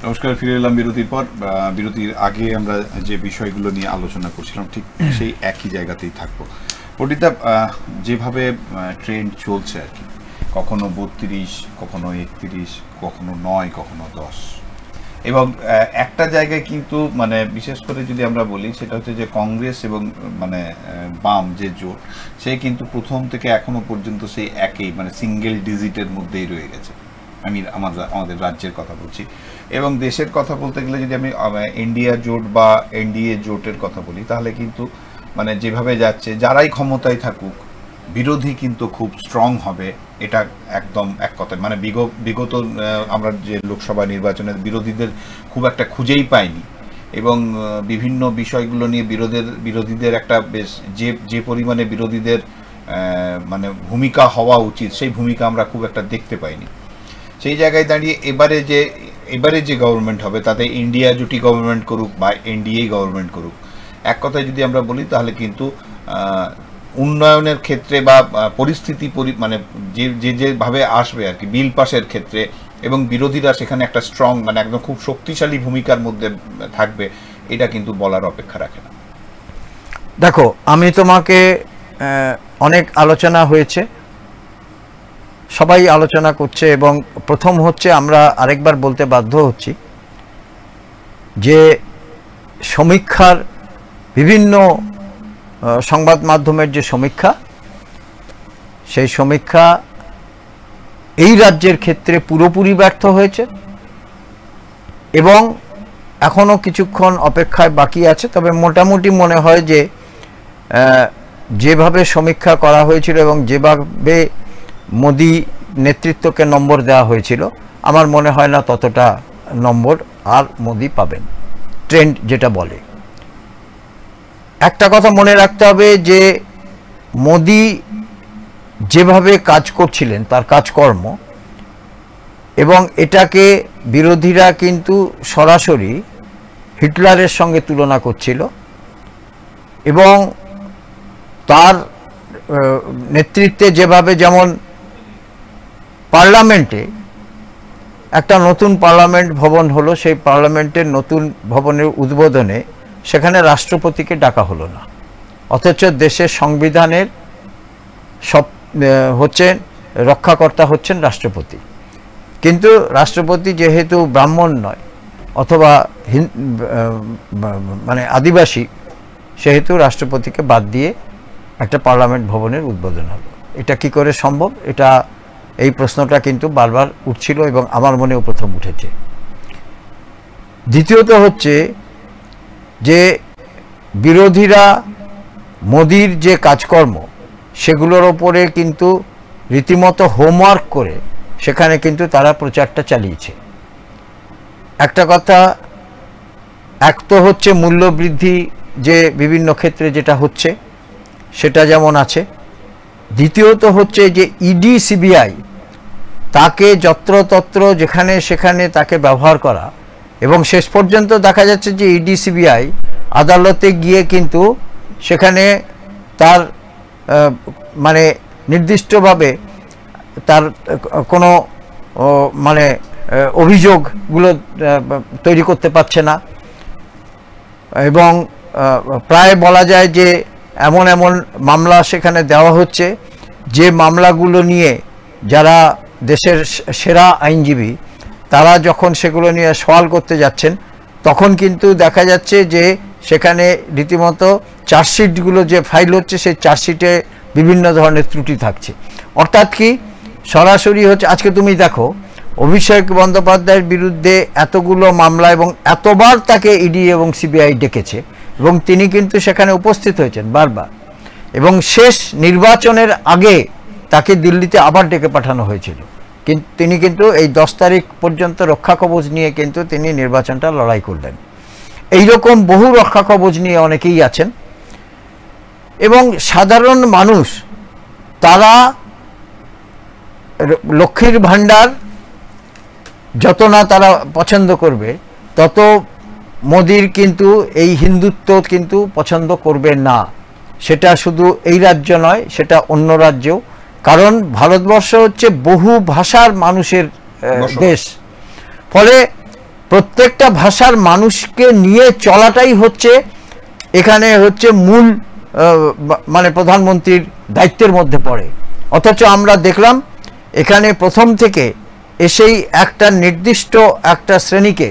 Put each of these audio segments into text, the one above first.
নমস্কার, ফিরে এলাম বিরতির পর। বিরতির আগে আমরা যে বিষয়গুলো নিয়ে আলোচনা করছিলাম ঠিক সেই একই জায়গাতেই থাকবো। পণ্ডিতা, যেভাবে ট্রেন্ড চলছে আর কি, কখনো 32, কখনো 31, কখনো 9, কখনো 10, এবং একটা জায়গায় কিন্তু মানে বিশেষ করে যদি আমরা বলি সেটা হচ্ছে যে কংগ্রেস এবং মানে বাম যে জোট, সে কিন্তু প্রথম থেকে এখনো পর্যন্ত সেই একই মানে সিঙ্গেল ডিজিটের মধ্যেই রয়ে গেছে। আমি আমাদের রাজ্যের কথা বলছি, এবং দেশের কথা বলতে গেলে যদি আমি ইন্ডিয়া জোট বা এনডিএ জোটের কথা বলি, তাহলে কিন্তু মানে যেভাবে যাচ্ছে, যারাই ক্ষমতায় থাকুক বিরোধী কিন্তু খুব স্ট্রং হবে, এটা একদম এক কথায়। মানে বিগত আমরা যে লোকসভা নির্বাচনের বিরোধীদের খুব একটা খুঁজেই পাইনি, এবং বিভিন্ন বিষয়গুলো নিয়ে বিরোধীদের একটা বেশ যে পরিমাণে বিরোধীদের মানে ভূমিকা হওয়া উচিত, সেই ভূমিকা আমরা খুব একটা দেখতে পাইনি। সেই জায়গায় দাঁড়িয়ে এবারে যে গভর্নমেন্ট হবে, তাতে ইন্ডিয়া জুটি গভর্নমেন্ট করুক বা এনডিএ গভর্নমেন্ট করুক, এক কথায় যদি আমরা বলি তাহলে কিন্তু উন্নয়নের ক্ষেত্রে বা পরিস্থিতি মানে যেভাবে আসবে আর কি বিল পাসের ক্ষেত্রে, এবং বিরোধীরা সেখানে একটা স্ট্রং মানে একদম খুব শক্তিশালী ভূমিকার মধ্যে থাকবে, এটা কিন্তু বলার অপেক্ষা রাখে না। দেখো, আমি তোমাকে অনেক আলোচনা হয়েছে, সবাই আলোচনা করছে, এবং প্রথম হচ্ছে আমরা আরেকবার বলতে বাধ্য হচ্ছি যে সমীক্ষার বিভিন্ন সংবাদ মাধ্যমের যে সমীক্ষা, সেই সমীক্ষা এই রাজ্যের ক্ষেত্রে পুরোপুরি ব্যর্থ হয়েছে, এবং এখনও কিছুক্ষণ অপেক্ষায় বাকি আছে। তবে মোটামুটি মনে হয় যে যেভাবে সমীক্ষা করা হয়েছিল এবং যেভাবে মোদি নেতৃত্বকে নম্বর দেওয়া হয়েছিল, আমার মনে হয় না ততটা নম্বর আর মোদি পাবেন, ট্রেন্ড যেটা বলে। একটা কথা মনে রাখতে হবে যে মোদি যেভাবে কাজ করছিলেন, তার কাজকর্ম, এবং এটাকে বিরোধীরা কিন্তু সরাসরি হিটলারের সঙ্গে তুলনা করছিল, এবং তার নেতৃত্বে যেভাবে, যেমন পার্লামেন্টে একটা নতুন পার্লামেন্ট ভবন হলো, সেই পার্লামেন্টের নতুন ভবনের উদ্বোধনে সেখানে রাষ্ট্রপতিকে ডাকা হলো না, অথচ দেশের সংবিধানের সব হচ্ছেন রক্ষাকর্তা হচ্ছেন রাষ্ট্রপতি। কিন্তু রাষ্ট্রপতি যেহেতু ব্রাহ্মণ নয় অথবা মানে আদিবাসী, সেহেতু রাষ্ট্রপতিকে বাদ দিয়ে একটা পার্লামেন্ট ভবনের উদ্বোধন হলো। এটা কি করে সম্ভব? এই প্রশ্নটা কিন্তু বারবার উঠছিল, এবং আমার মনেও প্রথম উঠেছে। দ্বিতীয়ত হচ্ছে যে বিরোধীরা মোদির যে কাজকর্ম, সেগুলোর ওপরে কিন্তু রীতিমতো হোমওয়ার্ক করে সেখানে কিন্তু তারা প্রচারটা চালিয়েছে। একটা কথা, এক তো হচ্ছে মূল্যবৃদ্ধি যে বিভিন্ন ক্ষেত্রে যেটা হচ্ছে সেটা যেমন আছে, দ্বিতীয়ত হচ্ছে যে ইডি সিবিআই তাকে যত্রতত্র যেখানে সেখানে তাকে ব্যবহার করা, এবং শেষ পর্যন্ত দেখা যাচ্ছে যে ইডি সিবিআই আদালতে গিয়ে কিন্তু সেখানে তার মানে নির্দিষ্টভাবে তার কোনো মানে অভিযোগগুলো তৈরি করতে পারছে না, এবং প্রায় বলা যায় যে এমন এমন মামলা সেখানে দেওয়া হচ্ছে, যে মামলাগুলো নিয়ে যারা দেশের সেরা আইনজীবী তারা যখন সেগুলো নিয়ে সওয়াল করতে যাচ্ছেন, তখন কিন্তু দেখা যাচ্ছে যে সেখানে রীতিমতো চার্জশিটগুলো যে ফাইল হচ্ছে, সেই চার্জশিটে বিভিন্ন ধরনের ত্রুটি থাকছে। অর্থাৎ কি, সরাসরি হচ্ছে, আজকে তুমি দেখো অভিষেক বন্দ্যোপাধ্যায়ের বিরুদ্ধে এতগুলো মামলা এবং এতবার তাকে ইডি এবং সিবিআই ডেকেছে, এবং তিনি কিন্তু সেখানে উপস্থিত হয়েছেন বারবার, এবং শেষ নির্বাচনের আগে তাকে দিল্লিতে আবার ডেকে পাঠানো হয়েছিল, কিন্তু তিনি কিন্তু এই 10 তারিখ পর্যন্ত রক্ষা কবচ নিয়ে কিন্তু তিনি নির্বাচনটা লড়াই করলেন। এইরকম বহু রক্ষা কবচ নিয়ে অনেকেই আছেন, এবং সাধারণ মানুষ তারা লক্ষ্মীর ভাণ্ডার যত না তারা পছন্দ করবে, তত মোদির কিন্তু এই হিন্দুত্ব কিন্তু পছন্দ করবে না। সেটা শুধু এই রাজ্য নয়, সেটা অন্য রাজ্যেও, কারণ ভারতবর্ষ হচ্ছে বহু ভাষার মানুষের দেশ। ফলে প্রত্যেকটা ভাষার মানুষকে নিয়ে চলাটাই হচ্ছে এখানে হচ্ছে মূল মানে প্রধানমন্ত্রীর দায়িত্বের মধ্যে পড়ে। অথচ আমরা দেখলাম এখানে প্রথম থেকে এসেই একটা নির্দিষ্ট একটা শ্রেণীকে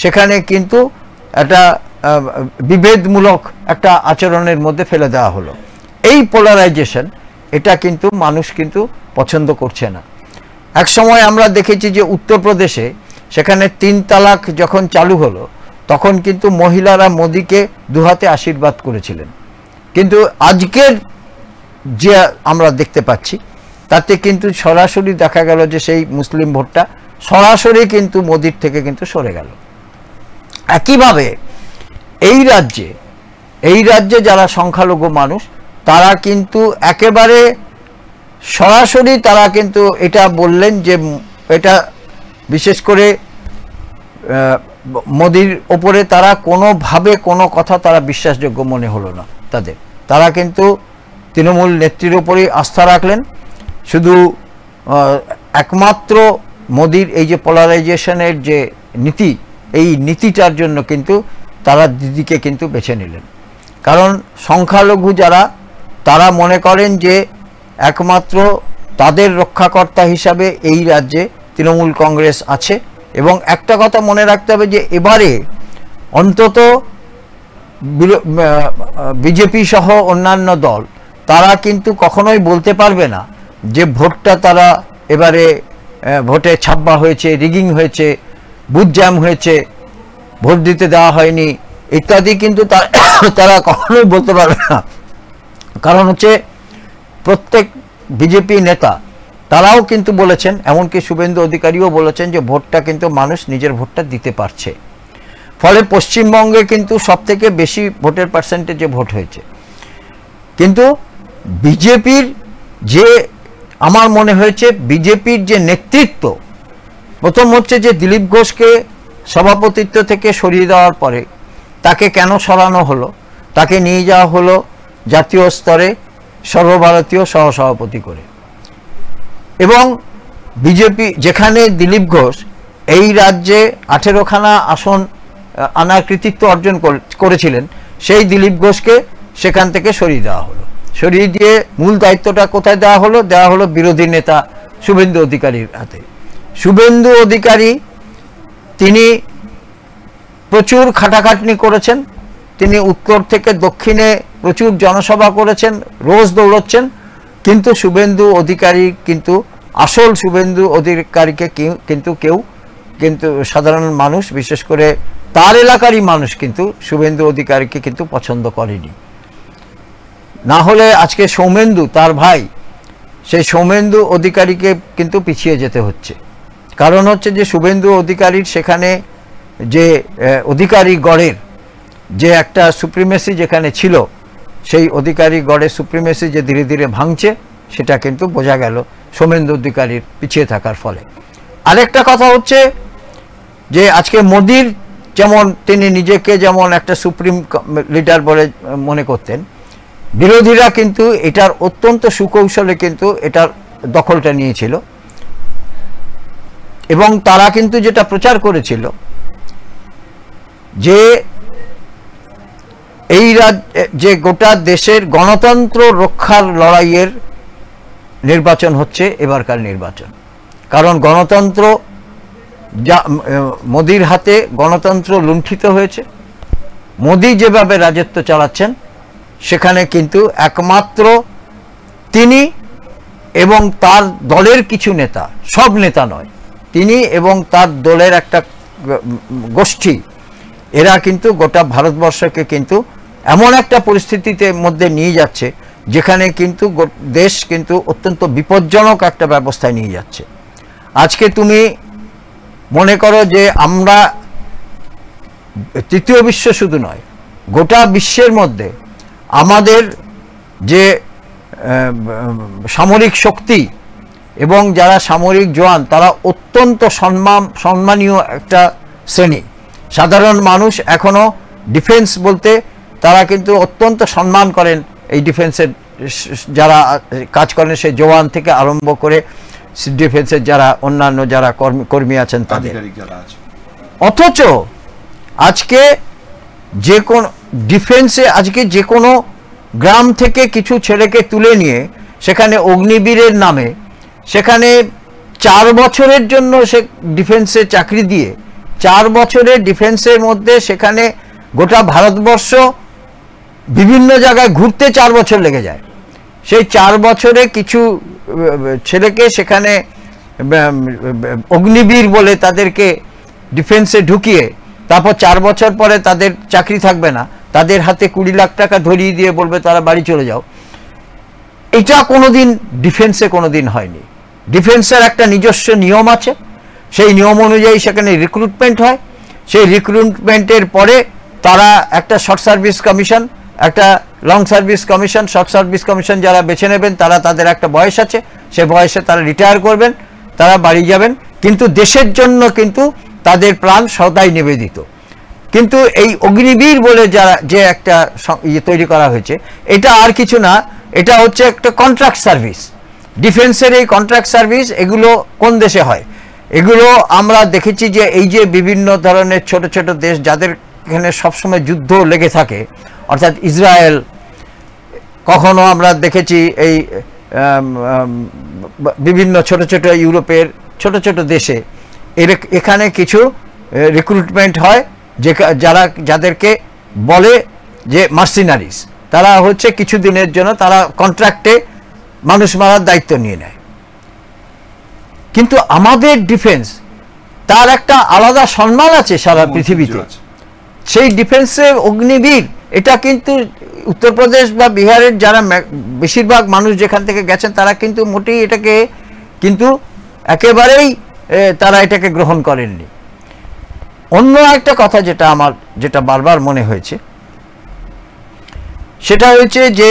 সেখানে কিন্তু একটা বিভেদমূলক একটা আচরণের মধ্যে ফেলে দেওয়া হলো। এই পোলারাইজেশন এটা কিন্তু মানুষ কিন্তু পছন্দ করছে না। এক সময় আমরা দেখেছি যে উত্তরপ্রদেশে সেখানে 3 তালাক যখন চালু হলো তখন কিন্তু মহিলারা মোদিকে দুহাতে আশীর্বাদ করেছিলেন, কিন্তু আজকের যে আমরা দেখতে পাচ্ছি তাতে কিন্তু সরাসরি দেখা গেল যে সেই মুসলিম ভোটটা সরাসরি কিন্তু মোদির থেকে কিন্তু সরে গেল। একইভাবে এই রাজ্যে যারা সংখ্যালঘু মানুষ তারা কিন্তু একেবারে সরাসরি তারা কিন্তু এটা বললেন যে এটা বিশেষ করে মোদির ওপরে তারা কোনোভাবে কোনো কথা তারা বিশ্বাসযোগ্য মনে হলো না তাদের। তারা কিন্তু তৃণমূল নেত্রীর ওপরেই আস্থা রাখলেন। শুধু একমাত্র মোদির এই যে পোলারাইজেশনের যে নীতি, এই নীতিটার জন্য কিন্তু তারা দিদিকে কিন্তু বেছে নিলেন। কারণ সংখ্যালঘু যারা তারা মনে করেন যে একমাত্র তাদের রক্ষাকর্তা হিসাবে এই রাজ্যে তৃণমূল কংগ্রেস আছে। এবং একটা কথা মনে রাখতে হবে যে এবারে অন্তত বিজেপি সহ অন্যান্য দল তারা কিন্তু কখনোই বলতে পারবে না যে ভোটটা তারা এবারে ভোটে ছাপ্পা হয়েছে, রিগিং হয়েছে, বুথ জ্যাম হয়েছে, ভোট দিতে দেওয়া হয়নি ইত্যাদি, কিন্তু তারা কখনোই বলতে পারবে না। কারণ হচ্ছে প্রত্যেক বিজেপি নেতা তারাও কিন্তু বলেছেন, এমনকি শুভেন্দু অধিকারীও বলেছেন যে ভোটটা কিন্তু মানুষ নিজের ভোটটা দিতে পারছে। ফলে পশ্চিমবঙ্গে কিন্তু সবথেকে বেশি ভোটের পার্সেন্টেজে ভোট হয়েছে। কিন্তু বিজেপির যে আমার মনে হয়েছে বিজেপির যে নেতৃত্ব, প্রথম হচ্ছে যে দিলীপ ঘোষকে সভাপতিত্ব থেকে সরিয়ে দেওয়ার পরে তাকে কেন সরানো হলো, তাকে নিয়ে যাওয়া হলো জাতীয় স্তরে সর্বভারতীয় সহসভাপতি করে। এবং বিজেপি যেখানে দিলীপ ঘোষ এই রাজ্যে 18খানা আসন আনার কৃতিত্ব অর্জন করেছিলেন, সেই দিলীপ ঘোষকে সেখান থেকে সরিয়ে দেওয়া হলো। সরিয়ে দিয়ে মূল দায়িত্বটা কোথায় দেওয়া হলো বিরোধী নেতা শুভেন্দু অধিকারীর হাতে। শুভেন্দু অধিকারী তিনি প্রচুর খাটাখাটনি করেছেন, তিনি উত্তর থেকে দক্ষিণে প্রচুর জনসভা করেছেন, রোজ দৌড়চ্ছেন, কিন্তু শুভেন্দু অধিকারী কিন্তু আসল শুভেন্দু অধিকারীকে কিন্তু সাধারণ মানুষ বিশেষ করে তার এলাকারই মানুষ কিন্তু শুভেন্দু অধিকারীকে কিন্তু পছন্দ করেনি। না হলে আজকে সৌমেন্দু তার ভাই, সেই সৌমেন্দু অধিকারীকে কিন্তু পিছিয়ে যেতে হচ্ছে। কারণ হচ্ছে যে শুভেন্দু অধিকারীর সেখানে যে অধিকারী গড়ের যে একটা সুপ্রিমেসি যেখানে ছিল, সেই অধিকারী গড়ের সুপ্রিমেসি যে ধীরে ধীরে ভাঙছে সেটা কিন্তু বোঝা গেল সৌমেন্দু অধিকারীর পিছিয়ে থাকার ফলে। আরেকটা কথা হচ্ছে যে আজকে মোদির যেমন তিনি নিজেকে যেমন একটা সুপ্রিম লিডার বলে মনে করতেন, বিরোধীরা কিন্তু এটার অত্যন্ত সুকৌশলে কিন্তু এটার দখলটা নিয়েছিল। এবং তারা কিন্তু যেটা প্রচার করেছিল যে এই যে গোটা দেশের গণতন্ত্র রক্ষার লড়াইয়ের নির্বাচন হচ্ছে এবারকার নির্বাচন। কারণ গণতন্ত্র মোদির হাতে গণতন্ত্র লুণ্ঠিত হয়েছে। মোদি যেভাবে রাজত্ব চালাচ্ছেন সেখানে কিন্তু একমাত্র তিনি এবং তার দলের কিছু নেতা, সব নেতা নয়, তিনি এবং তার দলের একটা গোষ্ঠী, এরা কিন্তু গোটা ভারতবর্ষকে কিন্তু এমন একটা পরিস্থিতিতে মধ্যে নিয়ে যাচ্ছে যেখানে কিন্তু দেশ কিন্তু অত্যন্ত বিপজ্জনক একটা ব্যবস্থায় নিয়ে যাচ্ছে। আজকে তুমি মনে করো যে আমরা তৃতীয় বিশ্ব শুধু নয়, গোটা বিশ্বের মধ্যে আমাদের যে সামরিক শক্তি এবং যারা সামরিক জওয়ান তারা অত্যন্ত সম্মানীয় একটা শ্রেণী। সাধারণ মানুষ এখনও ডিফেন্স বলতে তারা কিন্তু অত্যন্ত সম্মান করেন এই ডিফেন্সের যারা কাজ করেন, সেই জওয়ান থেকে আরম্ভ করে ডিফেন্সের যারা অন্যান্য যারা কর্মী আছেন তাদের। অথচ আজকে যে কোন ডিফেন্সে আজকে যে কোনো গ্রাম থেকে কিছু ছেলেকে তুলে নিয়ে সেখানে অগ্নিবীরের নামে সেখানে 4 বছরের জন্য সে ডিফেন্সে চাকরি দিয়ে 4 বছরের ডিফেন্সের মধ্যে সেখানে গোটা ভারতবর্ষ বিভিন্ন জায়গায় ঘুরতে 4 বছর লেগে যায়। সেই 4 বছরে কিছু ছেলেকে সেখানে অগ্নিবীর বলে তাদেরকে ডিফেন্সে ঢুকিয়ে তারপর 4 বছর পরে তাদের চাকরি থাকবে না, তাদের হাতে 20 লাখ টাকা ধরিয়ে দিয়ে বলবে তারা বাড়ি চলে যাও। এটা কোনোদিন ডিফেন্সে কোনোদিন হয়নি। ডিফেন্সের একটা নিজস্ব নিয়ম আছে, সেই নিয়ম অনুযায়ী সেখানে রিক্রুটমেন্ট হয়। সেই রিক্রুটমেন্টের পরে তারা একটা শর্ট সার্ভিস কমিশন, একটা long service commission, short service commission যারা বেছে নেবেন তারা তাদের একটা বয়স আছে, সে বয়সে তারা রিটায়ার করবেন, তারা বাড়ি যাবেন, কিন্তু দেশের জন্য কিন্তু তাদের প্রাণ সদাই নিবেদিত। কিন্তু এই অগ্নিবীর বলে যারা যে একটা তৈরি করা হয়েছে এটা আর কিছু না, এটা হচ্ছে একটা কন্ট্রাক্ট সার্ভিস। ডিফেন্সের এই কন্ট্রাক্ট সার্ভিস এগুলো কোন দেশে হয়? এগুলো আমরা দেখেছি যে এই যে বিভিন্ন ধরনের ছোট ছোট দেশ যাদের এখানে সবসময় যুদ্ধ লেগে থাকে, অর্থাৎ ইসরায়েল, কখনো আমরা দেখেছি এই বিভিন্ন ছোট ছোট ইউরোপের ছোট ছোট দেশে এখানে কিছু রিক্রুটমেন্ট হয় যে যাদেরকে বলে যে মার্সিনারিস, তারা হচ্ছে কিছু দিনের জন্য তারা কন্ট্রাক্টে মানুষ মারার দায়িত্ব নিয়ে নেয়। কিন্তু আমাদের ডিফেন্স তার একটা আলাদা সম্মান আছে সারা পৃথিবীতে। সেই ডিফেন্সে অগ্নিবীর এটা কিন্তু উত্তরপ্রদেশ বা বিহারের যারা বেশিরভাগ মানুষ যেখান থেকে গেছেন তারা কিন্তু মোটেই এটাকে কিন্তু একেবারেই তারা এটাকে গ্রহণ করেননি। অন্য একটা কথা যেটা বারবার মনে হয়েছে সেটা হচ্ছে যে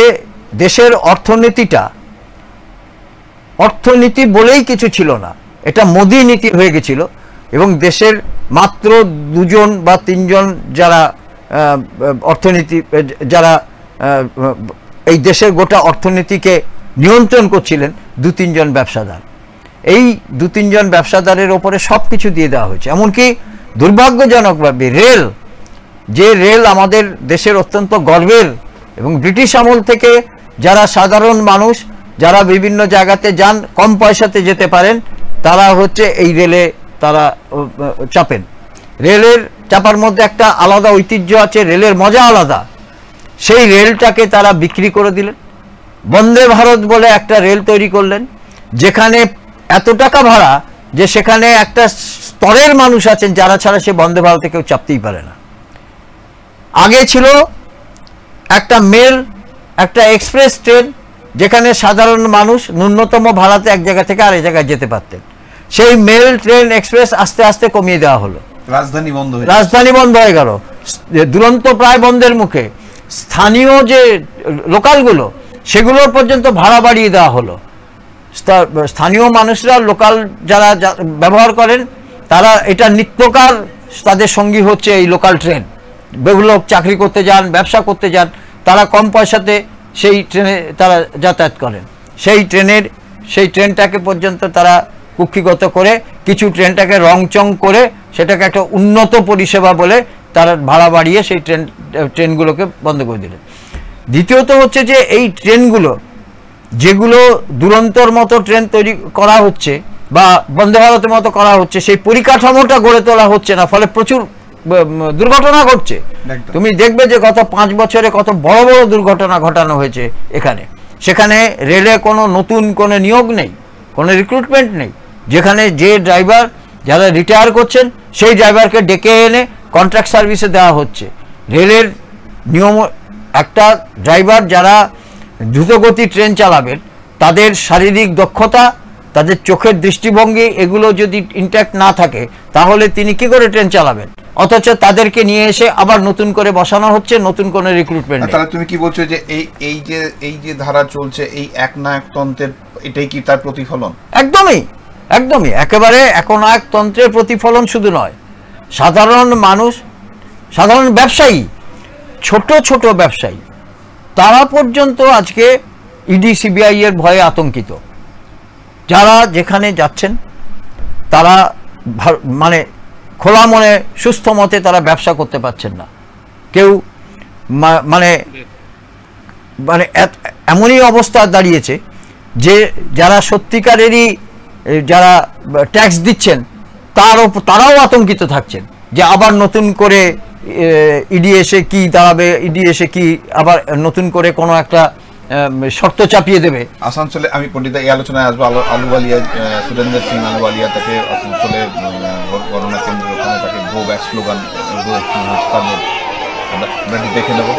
দেশের অর্থনীতি বলেই কিছু ছিল না, এটা মোদি নীতি হয়ে গেছিল এবং দেশের মাত্র 2জন বা 3জন যারা এই দেশের গোটা অর্থনীতিকে নিয়ন্ত্রণ করছিলেন 2-3 জন ব্যবসাদার। এই 2-3 জন ব্যবসাদারের ওপরে সব কিছু দিয়ে দেওয়া হয়েছে। এমনকি দুর্ভাগ্যজনকভাবে রেল আমাদের দেশের অত্যন্ত গর্বের, এবং ব্রিটিশ আমল থেকে যারা সাধারণ মানুষ যারা বিভিন্ন জায়গাতে যান কম পয়সাতে যেতে পারেন তারা হচ্ছে এই রেলে তারা চাপেন। রেলের চাপার মধ্যে একটা আলাদা ঐতিহ্য আছে, রেলের মজা আলাদা। সেই রেলটাকে তারা বিক্রি করে দিলেন, বন্দে ভারত বলে একটা রেল তৈরি করলেন যেখানে এত টাকা ভাড়া যে সেখানে একটা স্তরের মানুষ আছেন যারা ছাড়া সে বন্দে ভারতে কেউ চাপতেই পারে না। আগে ছিল একটা মেল, একটা এক্সপ্রেস ট্রেন যেখানে সাধারণ মানুষ ন্যূনতম ভাড়াতে এক জায়গা থেকে আরেক জায়গায় যেতে পারতেন। সেই মেল ট্রেন এক্সপ্রেস আস্তে আস্তে কমিয়ে দেওয়া হলো, রাজধানী বন্ধ হয়ে গেল, দুরন্ত প্রায় বন্ধের মুখে। স্থানীয় যে লোকালগুলো সেগুলোর পর্যন্ত ভাড়া বাড়িয়ে দেওয়া হলো। স্থানীয় মানুষরা লোকাল যারা ব্যবহার করেন তারা এটা নিত্যকার তাদের সঙ্গী হচ্ছে এই লোকাল ট্রেন। যেগুলো চাকরি করতে যান, ব্যবসা করতে যান, তারা কম পয়সাতে সেই ট্রেনে তারা যাতায়াত করেন। সেই ট্রেনটাকে পর্যন্ত তারা কুক্ষিগত করে কিছু ট্রেনটাকে রংচং করে সেটাকে একটা উন্নত পরিষেবা বলে তারা ভাড়া বাড়িয়ে সেই ট্রেনগুলোকে বন্ধ করে দিলেন। দ্বিতীয়ত হচ্ছে যে এই ট্রেনগুলো যেগুলো দুরন্তর মতো ট্রেন তৈরি করা হচ্ছে বা বন্দে ভারতের মতো করা হচ্ছে সেই পরিকাঠামোটা গড়ে তোলা হচ্ছে না, ফলে প্রচুর দুর্ঘটনা ঘটছে। তুমি দেখবে যে গত 5 বছরে কত বড় বড় দুর্ঘটনা ঘটানো হয়েছে এখানে। সেখানে রেলে কোনো নতুন কোনো নিয়োগ নেই, কোনো রিক্রুটমেন্ট নেই, যেখানে যে ড্রাইভার যারা রিটায়ার করছেন সেই ড্রাইভারকে ডেকে এনে কন্ট্রাক্ট সার্ভিসে দেওয়া হচ্ছে। রেলের নিয়ম একটা ড্রাইভার যারা দ্রুতগতি ট্রেন চালাবেন তাদের শারীরিক দক্ষতা, তাদের চোখের দৃষ্টিভঙ্গি এগুলো যদি ইনট্যাক্ট না থাকে তাহলে তিনি কি করে ট্রেন চালাবেন? অথচ তাদেরকে নিয়ে এসে আবার নতুন করে বসানো হচ্ছে, নতুন কোনো রিক্রুটমেন্ট। তাহলে তুমি কি বলছো যে এই যে ধারা চলছে এই একনায়কতন্ত্রের এটাই কি তার প্রতিফলন? একদমই একেবারে একনায়কতন্ত্রের প্রতিফলন শুধু নয়, সাধারণ মানুষ, সাধারণ ব্যবসায়ী, ছোট ছোট ব্যবসায়ী তারা পর্যন্ত আজকে ইডি সিবিআই এর ভয়ে আতঙ্কিত। যারা যেখানে যাচ্ছেন তারা মানে খোলা মনে সুস্থ মতে তারা ব্যবসা করতে পারছেন না। কেউ মানে মানে এমনই অবস্থা দাঁড়িয়েছে যে যারা সত্যিকারেরই যারা ট্যাক্স দিচ্ছেন তারাও আতঙ্কিত থাকছেন যে আবার নতুন করে ইডি এসে কি দাঁড়াবে, ইডি এসে কি আবার নতুন করে কোনো একটা শর্ত চাপিয়ে দেবে। আসানসোলে আমি পণ্ডিত এই আলোচনায় আসবো। আলুওয়ালিয়া, সুরেন্দ্র সিং আলুওয়ালিয়া তাকে আসানসোলে গণনা কেন্দ্র ওখানে তাকে গো ব্যাক স্লোগান আমরা দেখে নেব।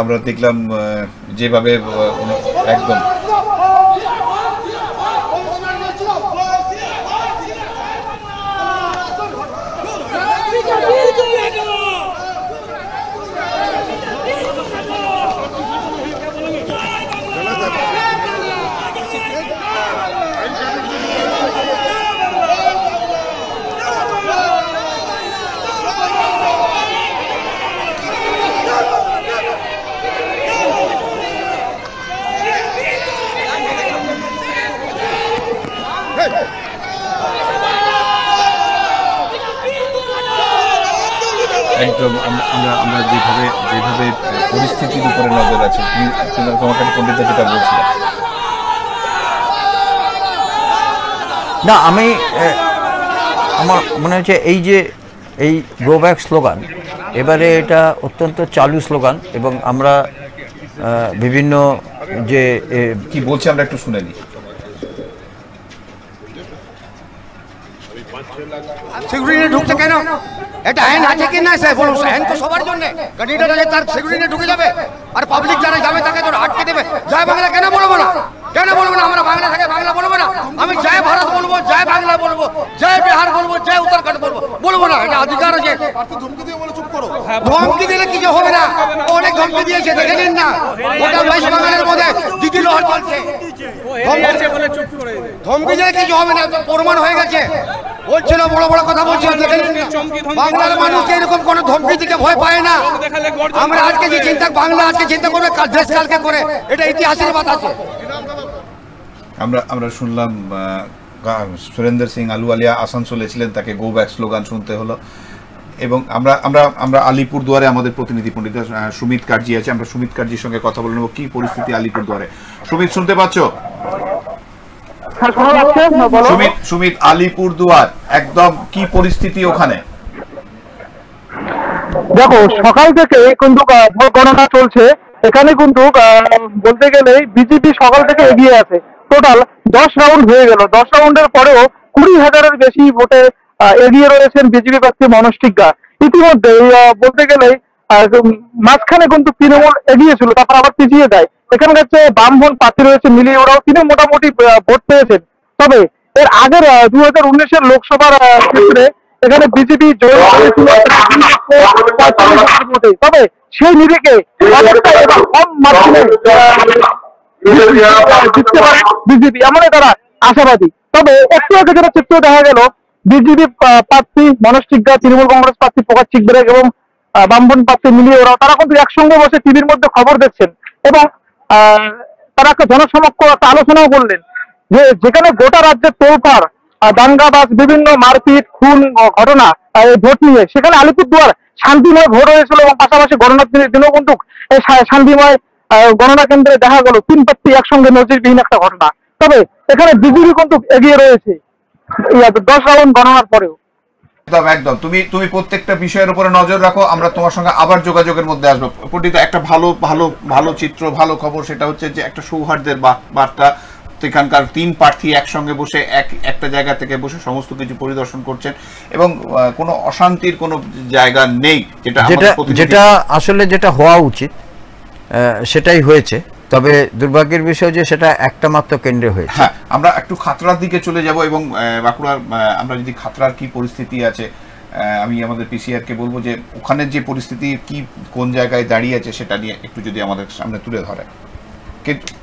আমরা দেখলাম যেভাবে একদম একদম আমরা যেভাবে পরিস্থিতির উপরে নজর আছে, তোমাকে পণ্ডিত যেটা বলছিলাম না, আমার মনে হচ্ছে এই গো ব্যাক স্লোগান এবারে এটা অত্যন্ত চালু স্লোগান এবং আমরা বিভিন্ন যে কি বলছি আমরা একটু শুনে নিই। সিকিউরিটি ঢুকছে কেন? এটা আইন আছে কি না স্যার বলুন। আইন তো সবার জন্য, ক্যান্ডিডেট আছে তার সিকিউরিটি ঢুকে যাবে আর পাবলিক যারা যাবে তাকে তো আটকে দেবে। জয় বাংলা কেন বলবো না? কেন বলবো না? আমরা বাংলা থেকে বাংলা বলবো না? আমি জয় ভারত বলবো, জয় বাংলা বলবো, জয় বিহার বলবো, জয় উত্তরাখণ্ড বলবো, বলবো না? এটা অধিকার আছে। ধমকি দিলে কিছু হবে না, অনেক ধমকি দিয়েছে দেখে নিন না। ওটা ওয়েস্ট বেঙ্গলের মধ্যে দ্বিতীয় লহর চলছে, ধমকি দিলে কিছু হবে না, প্রমাণ হয়ে গেছে। বলছিল বড় বড় কথা বলছিল, বাংলার মানুষ এরকম কোন ধমকি থেকে ভয় পায় না। আমরা আজকে যে চিন্তা, বাংলা আজকে চিন্তা করবে দেশ কালকে করে, এটা ইতিহাসের বাত আছে। আমরা শুনলাম সুরেন্দ্র সিং আলুওয়ালিয়া আসানসোলে ছিলেন, তাকে গো ব্যাক স্লোগান শুনতে হলো। এবং আমরা আলিপুরদুয়ারে আমাদের প্রতিনিধি পণ্ডিত সুমিত কার্জি আছে, আমরা সুমিত কার্জির সঙ্গে কথা বলে নেব কি পরিস্থিতি আলিপুরদুয়ারে। সুমিত, শুনতে পাচ্ছ? সুমিত, আলিপুরদুয়ার একদম কি পরিস্থিতি ওখানে? দেখো, সকাল থেকে কিন্তু ভোট গণনা চলছে এখানে, কিন্তু বলতে গেলে বিজেপি সকাল থেকে এগিয়ে আছে। টোটাল 10 রাউন্ড হয়ে গেল। 10 রাউন্ডের পরেও 20,000-এর বেশি ভোটে এগিয়ে রয়েছেন বিজেপি প্রার্থী মনোজ টিগ্গা। ইতিমধ্যে বলতে গেলে মাঝখানে কিন্তু তৃণমূল এগিয়েছিল, তারপর আবার পিছিয়ে দেয়। এখানকার যে বামফ্রন্ট প্রার্থী রয়েছে মিলিয়ে, ওরাও তিনি মোটামুটি ভোট পেয়েছেন। তবে এর আগের 2019-এর লোকসভার ক্ষেত্রে এখানে বিজেপি জয় হয়েছিল ভোটে। তবে সেই নিরিখে এবার কম মার্জিনে জিততে পারে বিজেপি, এমনই তারা আশাবাদী। তবে একটু আগে যেটা চিত্র দেখা গেল, বিজেপি প্রার্থী মনোজ টিগ্গা, তৃণমূল কংগ্রেস প্রার্থী প্রকাশ চিকবেরাগ এবং বামফ্রন্ট প্রার্থী মিলিয়ে, তারা কিন্তু একসঙ্গে বসে টিভির মধ্যে খবর দেখছেন এবং তারা একটা জনসমক্ষ একটা আলোচনাও করলেন যে যেখানে গোটা রাজ্যের তোলপাড়, দাঙ্গাবাজ, বিভিন্ন মারপিট, খুন ঘটনা এই ভোট নিয়ে, সেখানে আলিপুরদুয়ার শান্তিময় ভোট হয়েছিল এবং পাশাপাশি গণনার দিনেও কিন্তু এই শান্তিময় গণনা কেন্দ্রে দেখা গেল 3 প্রার্থী একসঙ্গে নজিরবিহীন একটা ঘটনা। তবে এখানে বিজেপি কিন্তু এগিয়ে রয়েছে 10 রাউন্ড গণনার পরেও। একদম তুমি প্রত্যেকটা বিষয়ের উপরে নজর রাখো, আমরা তোমার সঙ্গে আবার যোগাযোগের মধ্যে আসবো। পণ্ডিত, একটা ভালো চিত্র, ভালো খবর, সেটা হচ্ছে যে একটা সৌহার্দ্যের বার্তা। এখানকার 3 প্রার্থী একসঙ্গে বসে একটা জায়গা থেকে বসে সমস্ত কিছু পরিদর্শন করছেন এবং কোনো অশান্তির কোনো জায়গা নেই, যেটা আসলে যেটা হওয়া উচিত সেটাই হয়েছে। তবে দুর্ভাগ্যের বিষয় যে সেটা একটা মাত্র কেন্দ্রে হয়েছে। হ্যাঁ, আমরা একটু খাতড়ার দিকে চলে যাব এবং বাঁকুড়ার আমরা যদি খাতড়ার কি পরিস্থিতি আছে, আমি আমাদের পিসিআরকে বলবো যে ওখানের যে পরিস্থিতি কি কোন জায়গায় দাঁড়িয়ে আছে সেটা নিয়ে একটু যদি আমাদের সামনে তুলে ধরে।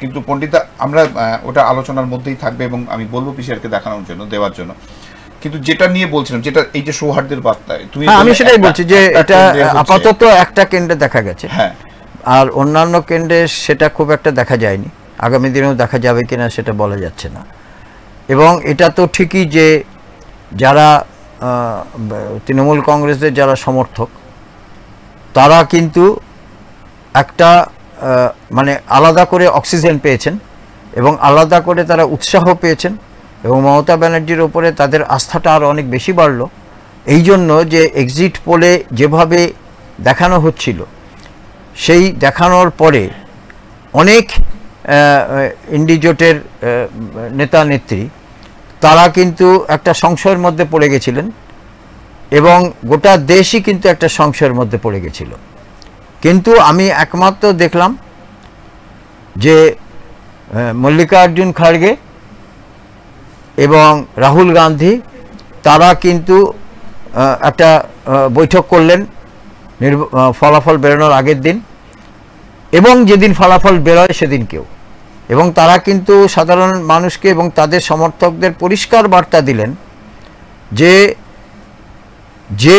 কিন্তু পণ্ডিতা আমরা ওটা আলোচনার মধ্যেই থাকবে এবং আমি বলবো পিসিআরকে দেখানোর জন্য, দেওয়ার জন্য। কিন্তু যেটা নিয়ে বলছিলাম, যেটা এই যে সৌহার্দ্যের বার্তায় তুমি, আমি সেটাই বলছি যে এটা আপাতত একটা কেন্দ্রে দেখা গেছে, হ্যাঁ, আর অন্যান্য কেন্দ্রে সেটা খুব একটা দেখা যায়নি। আগামী দিনেও দেখা যাবে কিনা সেটা বলা যাচ্ছে না। এবং এটা তো ঠিকই যে যারা তৃণমূল কংগ্রেসের যারা সমর্থক তারা কিন্তু একটা মানে আলাদা করে অক্সিজেন পেয়েছেন এবং আলাদা করে তারা উৎসাহ পেয়েছেন এবং মমতা ব্যানার্জির ওপরে তাদের আস্থাটা আরও অনেক বেশি বাড়লো। এই জন্য যে এক্সিট পোলে যেভাবে দেখানো হচ্ছিল, সেই দেখানোর পরে অনেক ইন্ডিজোটের নেতা নেত্রী তারা কিন্তু একটা সংশয়ের মধ্যে পড়ে গেছিলেন এবং গোটা দেশই কিন্তু একটা সংশয়ের মধ্যে পড়ে গেছিল। কিন্তু আমি একমাত্র দেখলাম যে মল্লিকার্জুন খাড়গে এবং রাহুল গান্ধী তারা কিন্তু একটা বৈঠক করলেন ফলাফল বেরোনোর আগের দিন এবং যেদিন ফলাফল বেরোয় সেদিনকেও, এবং তারা কিন্তু সাধারণ মানুষকে এবং তাদের সমর্থকদের পরিষ্কার বার্তা দিলেন যে যে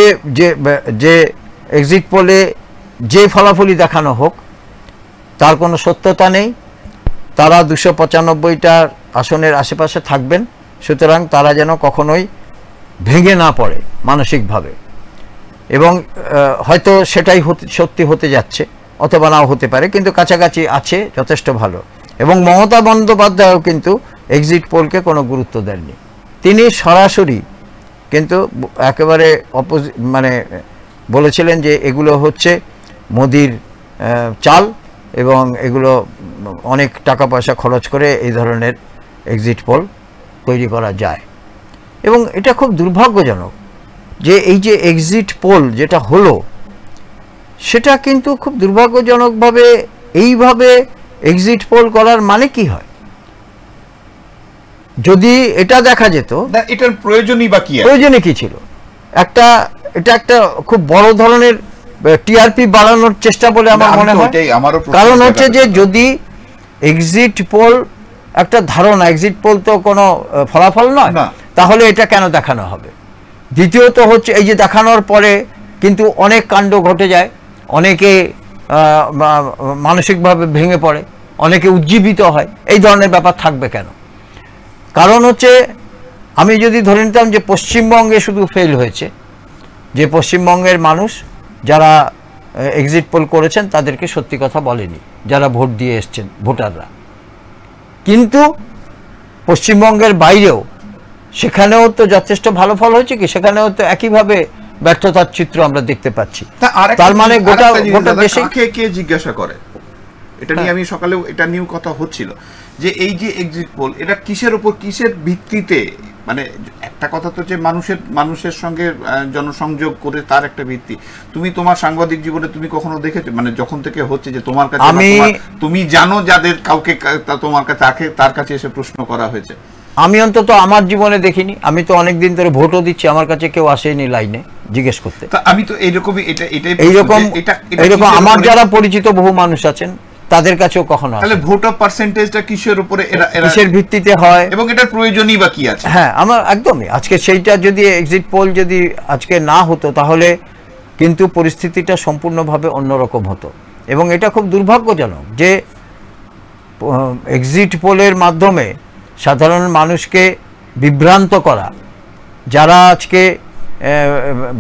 যে এক্সিট পোলে যে ফলাফলই দেখানো হোক তার কোনো সত্যতা নেই, তারা 295টা আসনের আশেপাশে থাকবেন, সুতরাং তারা যেন কখনোই ভেঙে না পড়ে মানসিকভাবে। এবং হয়তো সেটাই সত্যি হতে যাচ্ছে, অথবা নাও হতে পারে, কিন্তু কাছাকাছি আছে, যথেষ্ট ভালো। এবং মমতা বন্দ্যোপাধ্যায়ও কিন্তু এক্সিট পোলকে কোনো গুরুত্ব দেননি, তিনি সরাসরি কিন্তু একেবারে মানে বলেছিলেন যে এগুলো হচ্ছে মোদির চাল এবং এগুলো অনেক টাকা পয়সা খরচ করে এই ধরনের এক্সিট পোল তৈরি করা যায়। এবং এটা খুব দুর্ভাগ্যজনক যে এই যে এক্সিট পোল যেটা হলো সেটা কিন্তু খুব দুর্ভাগ্যজনকভাবে এইভাবে এক্সিট পোল করার মানে কি হয়? যদি এটা দেখা যেত, এটার প্রয়োজনই বা কি, প্রয়োজনে কি ছিল? এটা একটা খুব বড় ধরনের টিআরপি বাড়ানোর চেষ্টা বলে আমার মনে হয়। কারণ হচ্ছে যে যদি এক্সিট পোল একটা ধারণা, এক্সিট পোল তো কোনো ফলাফল নয়, তাহলে এটা কেন দেখানো হবে? দ্বিতীয়ত হচ্ছে এই যে দেখানোর পরে কিন্তু অনেক কাণ্ড ঘটে যায়, অনেকে মানসিকভাবে ভেঙে পড়ে, অনেকে উজ্জীবিত হয়, এই ধরনের ব্যাপার থাকবে কেন? কারণ হচ্ছে আমি যদি ধরে নিতাম যে পশ্চিমবঙ্গে শুধু ফেল হয়েছে, যে পশ্চিমবঙ্গের মানুষ যারা এক্সিট পোল করেছেন তাদেরকে সত্যি কথা বলেনি, যারা ভোট দিয়ে এসছেন ভোটাররা, কিন্তু পশ্চিমবঙ্গের বাইরেও সেখানেও তো যথেষ্ট ভালো ফল হয়েছে, কি সেখানেও তো একইভাবে ব্যর্থতার চিত্র আমরা দেখতে পাচ্ছি। তার মানে গোটা দেশে কে জিজ্ঞাসা করে, এটা নিয়ে আমি সকালেও এটা নিয়েও কথা হচ্ছিল যে এই যে এক্সিট পোল এটা কিসের উপর, কিসের ভিত্তিতে, মানে একটা কথা তো যে মানুষের সঙ্গে জনসংযোগ করে তার একটা ভিত্তি। তুমি তোমার সাংবাদিক জীবনে তুমি কখনো দেখেছো, মানে যখন থেকে হচ্ছে যে তোমার কাছে তুমি জানো যাদের কাউকে তোমার কাছে তার কাছে এসে প্রশ্ন করা হয়েছে? আমি অন্তত আমার জীবনে দেখিনি। আমি তো অনেকদিন ধরে ভোটও দিচ্ছি, আমার কাছে কেউ আসেনি লাইনে জিজ্ঞেস করতে। আমি তো এইরকমই এইরকম আমার যারা পরিচিত বহু মানুষ আছেন তাদের কাছেও কখনো। তাহলে ভোট অফ পার্সেন্টেজটা কিসের উপরে, কিসের ভিত্তিতে হয় এবং এটার প্রয়োজনই বা কি আছে? হ্যাঁ, আমার একদমই আজকে সেইটা যদি এক্সিট পোল যদি আজকে না হতো তাহলে কিন্তু পরিস্থিতিটা সম্পূর্ণভাবে অন্যরকম হতো। এবং এটা খুব দুর্ভাগ্যজনক যে এক্সিট পোলের মাধ্যমে সাধারণ মানুষকে বিভ্রান্ত করা, যারা আজকে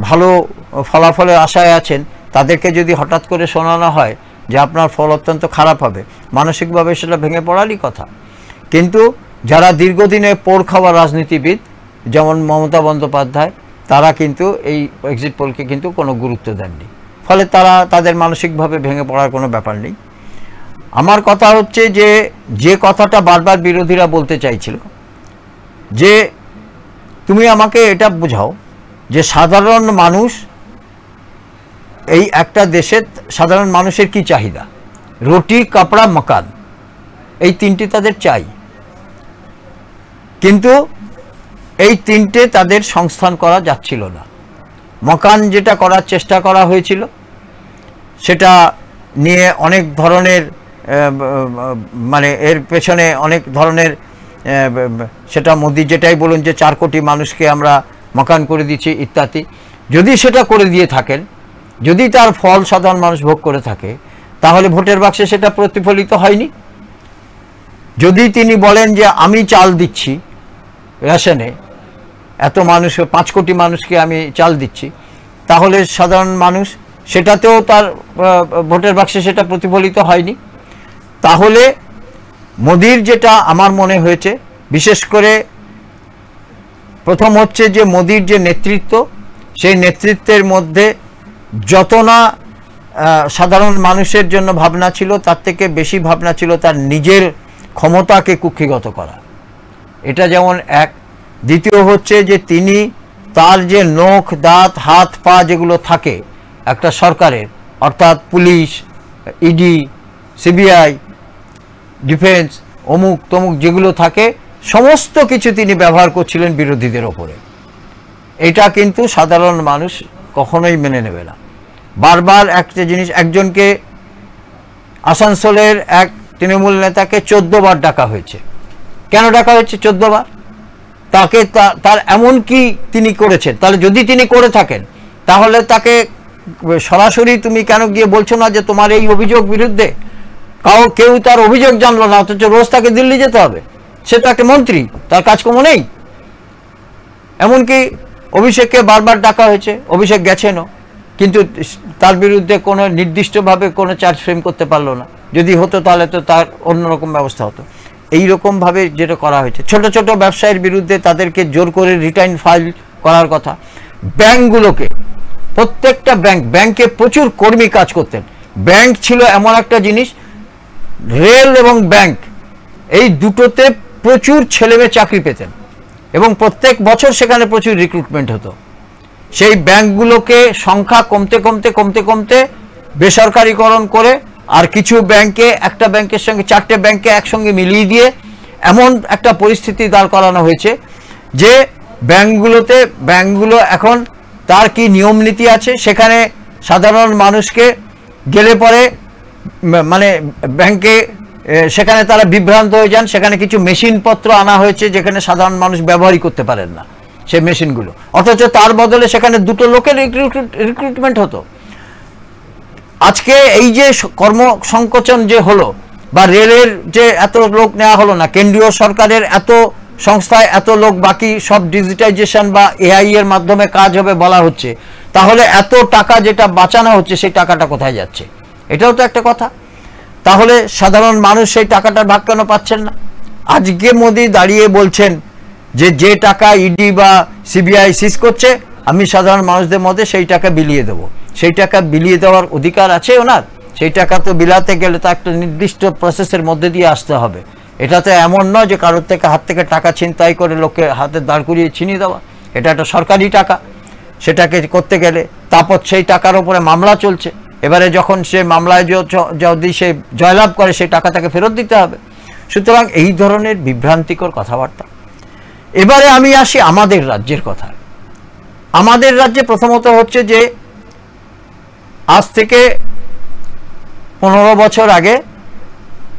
ভালো ফলাফলের আশায় আছেন তাদেরকে যদি হঠাৎ করে শোনানো হয় যে আপনার ফল অত্যন্ত খারাপ হবে, মানসিকভাবে সেটা ভেঙে পড়ারই কথা। কিন্তু যারা দীর্ঘদিনে পোড় খাওয়া রাজনীতিবিদ যেমন মমতা বন্দ্যোপাধ্যায়, তারা কিন্তু এই এক্সিট পোলকে কিন্তু কোনো গুরুত্ব দেননি, ফলে তাদের মানসিকভাবে ভেঙে পড়ার কোনো ব্যাপার নেই। আমার কথা হচ্ছে যে কথাটা বারবার বিরোধীরা বলতে চাইছিল যে তুমি আমাকে এটা বোঝাও যে সাধারণ মানুষ, এই একটা দেশের সাধারণ মানুষের কি চাহিদা, রুটি কাপড়া মকান, এই তিনটি তাদের চাই, কিন্তু এই তিনটে তাদের সংস্থান করা যাচ্ছিল না। মকান যেটা করার চেষ্টা করা হয়েছিল সেটা নিয়ে অনেক ধরনের মানে এর পেছনে অনেক ধরনের সেটা মোদি যেটাই বলুন যে 4 কোটি মানুষকে আমরা মকান করে দিচ্ছি ইত্যাদি, যদি সেটা করে দিয়ে থাকেন, যদি তার ফল সাধারণ মানুষ ভোগ করে থাকে, তাহলে ভোটের বাক্সে সেটা প্রতিফলিত হয়নি। যদি তিনি বলেন যে আমি চাল দিচ্ছি রেশনে, এত মানুষ 5 কোটি মানুষকে আমি চাল দিচ্ছি, তাহলে সাধারণ মানুষ সেটাতেও তার ভোটের বাক্সে সেটা প্রতিফলিত হয়নি। তাহলে মোদির যেটা আমার মনে হয়েছে, বিশেষ করে প্রথম হচ্ছে যে মোদির যে নেতৃত্ব, সেই নেতৃত্বের মধ্যে যত না সাধারণ মানুষের জন্য ভাবনা ছিল, তার থেকে বেশি ভাবনা ছিল তার নিজের ক্ষমতাকে কুক্ষিগত করা। এটা যেমন এক। দ্বিতীয় হচ্ছে যে তিনি তার যে নখ দাঁত হাত পা যেগুলো থাকে একটা সরকারের, অর্থাৎ পুলিশ, ইডি, সিবিআই, ডিফেন্স, অমুক তমুক যেগুলো থাকে, সমস্ত কিছু তিনি ব্যবহার করছিলেন বিরোধীদের ওপরে। এটা কিন্তু সাধারণ মানুষ কখনোই মেনে নেবে না। বারবার একটা জিনিস, একজনকে আসানসোলের এক তৃণমূল নেতাকে 14 বার ডাকা হয়েছে। কেন ডাকা হয়েছে 14 বার? তাকে তার এমন কি তিনি করেছেন? তাহলে যদি তিনি করে থাকেন, তাহলে তাকে সরাসরি তুমি কেন গিয়ে বলছো না যে তোমার এই অভিযোগ বিরুদ্ধে? কেউ তার অভিযোগ জানলো না, অথচ রোজ তাকে দিল্লি যেতে হবে। সে তো একটা মন্ত্রী, তার কাজকর্ম নেই। এমনকি অভিষেককে বারবার ডাকা হয়েছে, অভিষেক গেছেনও, কিন্তু তার বিরুদ্ধে কোনো নির্দিষ্টভাবে কোনো চার্জ ফ্রেম করতে পারলো না। যদি হতো তাহলে তো তার অন্যরকম ব্যবস্থা হতো। এইরকমভাবে যেটা করা হয়েছে, ছোট ছোট ব্যবসায়ীর বিরুদ্ধে তাদেরকে জোর করে রিটার্ন ফাইল করার কথা। ব্যাংকগুলোকে, প্রত্যেকটা ব্যাংকে প্রচুর কর্মী কাজ করতেন। ব্যাংক ছিল এমন একটা জিনিস, রেল এবং ব্যাংক এই দুটোতে প্রচুর ছেলেমেয়ে চাকরি পেতেন এবং প্রত্যেক বছর সেখানে প্রচুর রিক্রুটমেন্ট হতো। সেই ব্যাংকগুলোকে সংখ্যা কমতে কমতে কমতে কমতে বেসরকারিকরণ করে, আর কিছু ব্যাংকে, একটা ব্যাংকের সঙ্গে 4টে ব্যাংকে একসঙ্গে মিলিয়ে দিয়ে এমন একটা পরিস্থিতি দাঁড় করানো হয়েছে যে ব্যাংকগুলো এখন তার কি নিয়ম নীতি আছে, সেখানে সাধারণ মানুষকে গেলে পরে মানে ব্যাংকে সেখানে তারা বিভ্রান্ত হয়ে যান। সেখানে কিছু মেশিনপত্র আনা হয়েছে যেখানে সাধারণ মানুষ ব্যবহারই করতে পারেন না সেই মেশিনগুলো, অথচ তার বদলে সেখানে 2টো লোকের রিক্রুটমেন্ট হতো। আজকে এই যে কর্মসংকোচন যে হলো, বা রেলের যে এত লোক নেওয়া হলো না, কেন্দ্রীয় সরকারের এত সংস্থায় এত লোক, বাকি সব ডিজিটাইজেশন বা এআই এর মাধ্যমে কাজ হবে বলা হচ্ছে, তাহলে এত টাকা যেটা বাঁচানো হচ্ছে সেই টাকাটা কোথায় যাচ্ছে? এটাও তো একটা কথা। তাহলে সাধারণ মানুষ সেই টাকাটার ভাগ কেন পাচ্ছেন না? আজকে মোদি দাঁড়িয়ে বলছেন যে টাকা ইডি বা সিবিআই সিজ করছে, আমি সাধারণ মানুষদের মধ্যে সেই টাকা বিলিয়ে দেবো। সেই টাকা বিলিয়ে দেওয়ার অধিকার আছে ওনার। সেই টাকা তো বিলাতে গেলে তো একটা নির্দিষ্ট প্রসেসের মধ্যে দিয়ে আসতে হবে। এটা তো এমন নয় যে কারোর থেকে হাত থেকে টাকা ছিনতাই করে লোককে হাতে দাঁড় করিয়ে ছিনিয়ে দেওয়া। এটা একটা সরকারি টাকা, সেটাকে করতে গেলে তারপর সেই টাকার উপরে মামলা চলছে। এবারে যখন সে মামলায় যদি সে জয়লাভ করে, সেই টাকা তাকে ফেরত দিতে হবে। সুতরাং এই ধরনের বিভ্রান্তিকর কথাবার্তা। এবারে আমি আসি আমাদের রাজ্যের কথা। আমাদের রাজ্যে প্রথমত হচ্ছে যে আজ থেকে 15 বছর আগে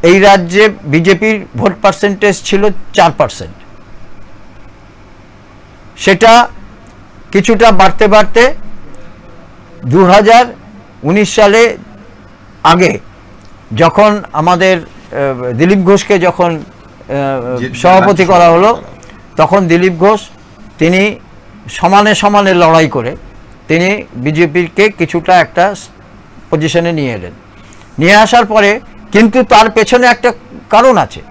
এই রাজ্যে বিজেপির ভোট পার্সেন্টেজ ছিল 4%। সেটা কিছুটা বাড়তে বাড়তে 2019 সালে আগে যখন আমাদের দিলীপ ঘোষকে যখন সভাপতি করা হলো, তখন দিলীপ ঘোষ তিনি সমানে সমানে লড়াই করে তিনি বিজেপিকে কিছুটা একটা পজিশনে নিয়ে এলেন। নিয়ে আসার পরে কিন্তু তার পেছনে একটা কারণ আছে,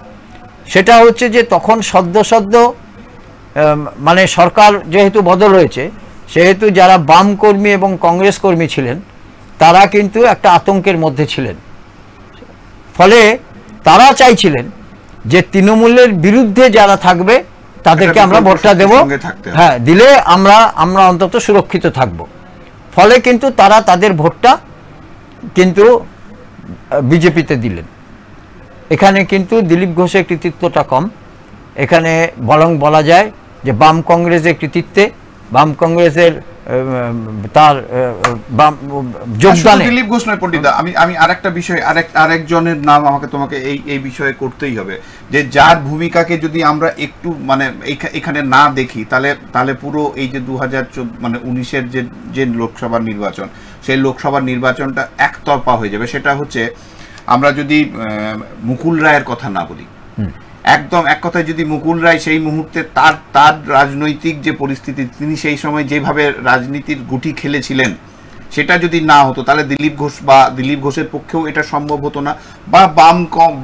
সেটা হচ্ছে যে তখন সদ্য মানে সরকার যেহেতু বদল হয়েছে, সেহেতু যারা বাম কর্মী এবং কংগ্রেস কর্মী ছিলেন তারা কিন্তু একটা আতঙ্কের মধ্যে ছিলেন। ফলে তারা চাইছিলেন যে তৃণমূলের বিরুদ্ধে যারা থাকবে তাদেরকে আমরা ভোটটা দেব, হ্যাঁ দিলে আমরা অন্তত সুরক্ষিত থাকব। ফলে কিন্তু তারা তাদের ভোটটা কিন্তু বিজেপিতে দিলেন। এখানে কিন্তু দিলীপ ঘোষের কৃতিত্বটা কম। এখানে বরং বলা যায় যে বাম কংগ্রেসের কৃতিত্বে, বাম কংগ্রেসের তার যোগদানে। দিলীপ ঘোষ নয় পণ্ডিতা, আমি আরেকটা বিষয়, আরেকজনের নাম তোমাকে এই বিষয়ে করতেই হবে, যে যার ভূমিকাকে যদি আমরা একটু মানে এখানে না দেখি, তাহলে পুরো এই যে 2019-এর যে লোকসভা নির্বাচন, সেই লোকসভা নির্বাচনটা একতরফা হয়ে যাবে। সেটা হচ্ছে, আমরা যদি মুকুল রায়ের কথা না বলি, একদম এক কথায় যদি মুকুল রায় সেই মুহূর্তে তার রাজনৈতিক যে পরিস্থিতি, তিনি সেই সময় যেভাবে রাজনীতির গুটি খেলেছিলেন, সেটা যদি না হতো, তাহলে দিলীপ ঘোষের পক্ষেও এটা সম্ভব হতো না। বা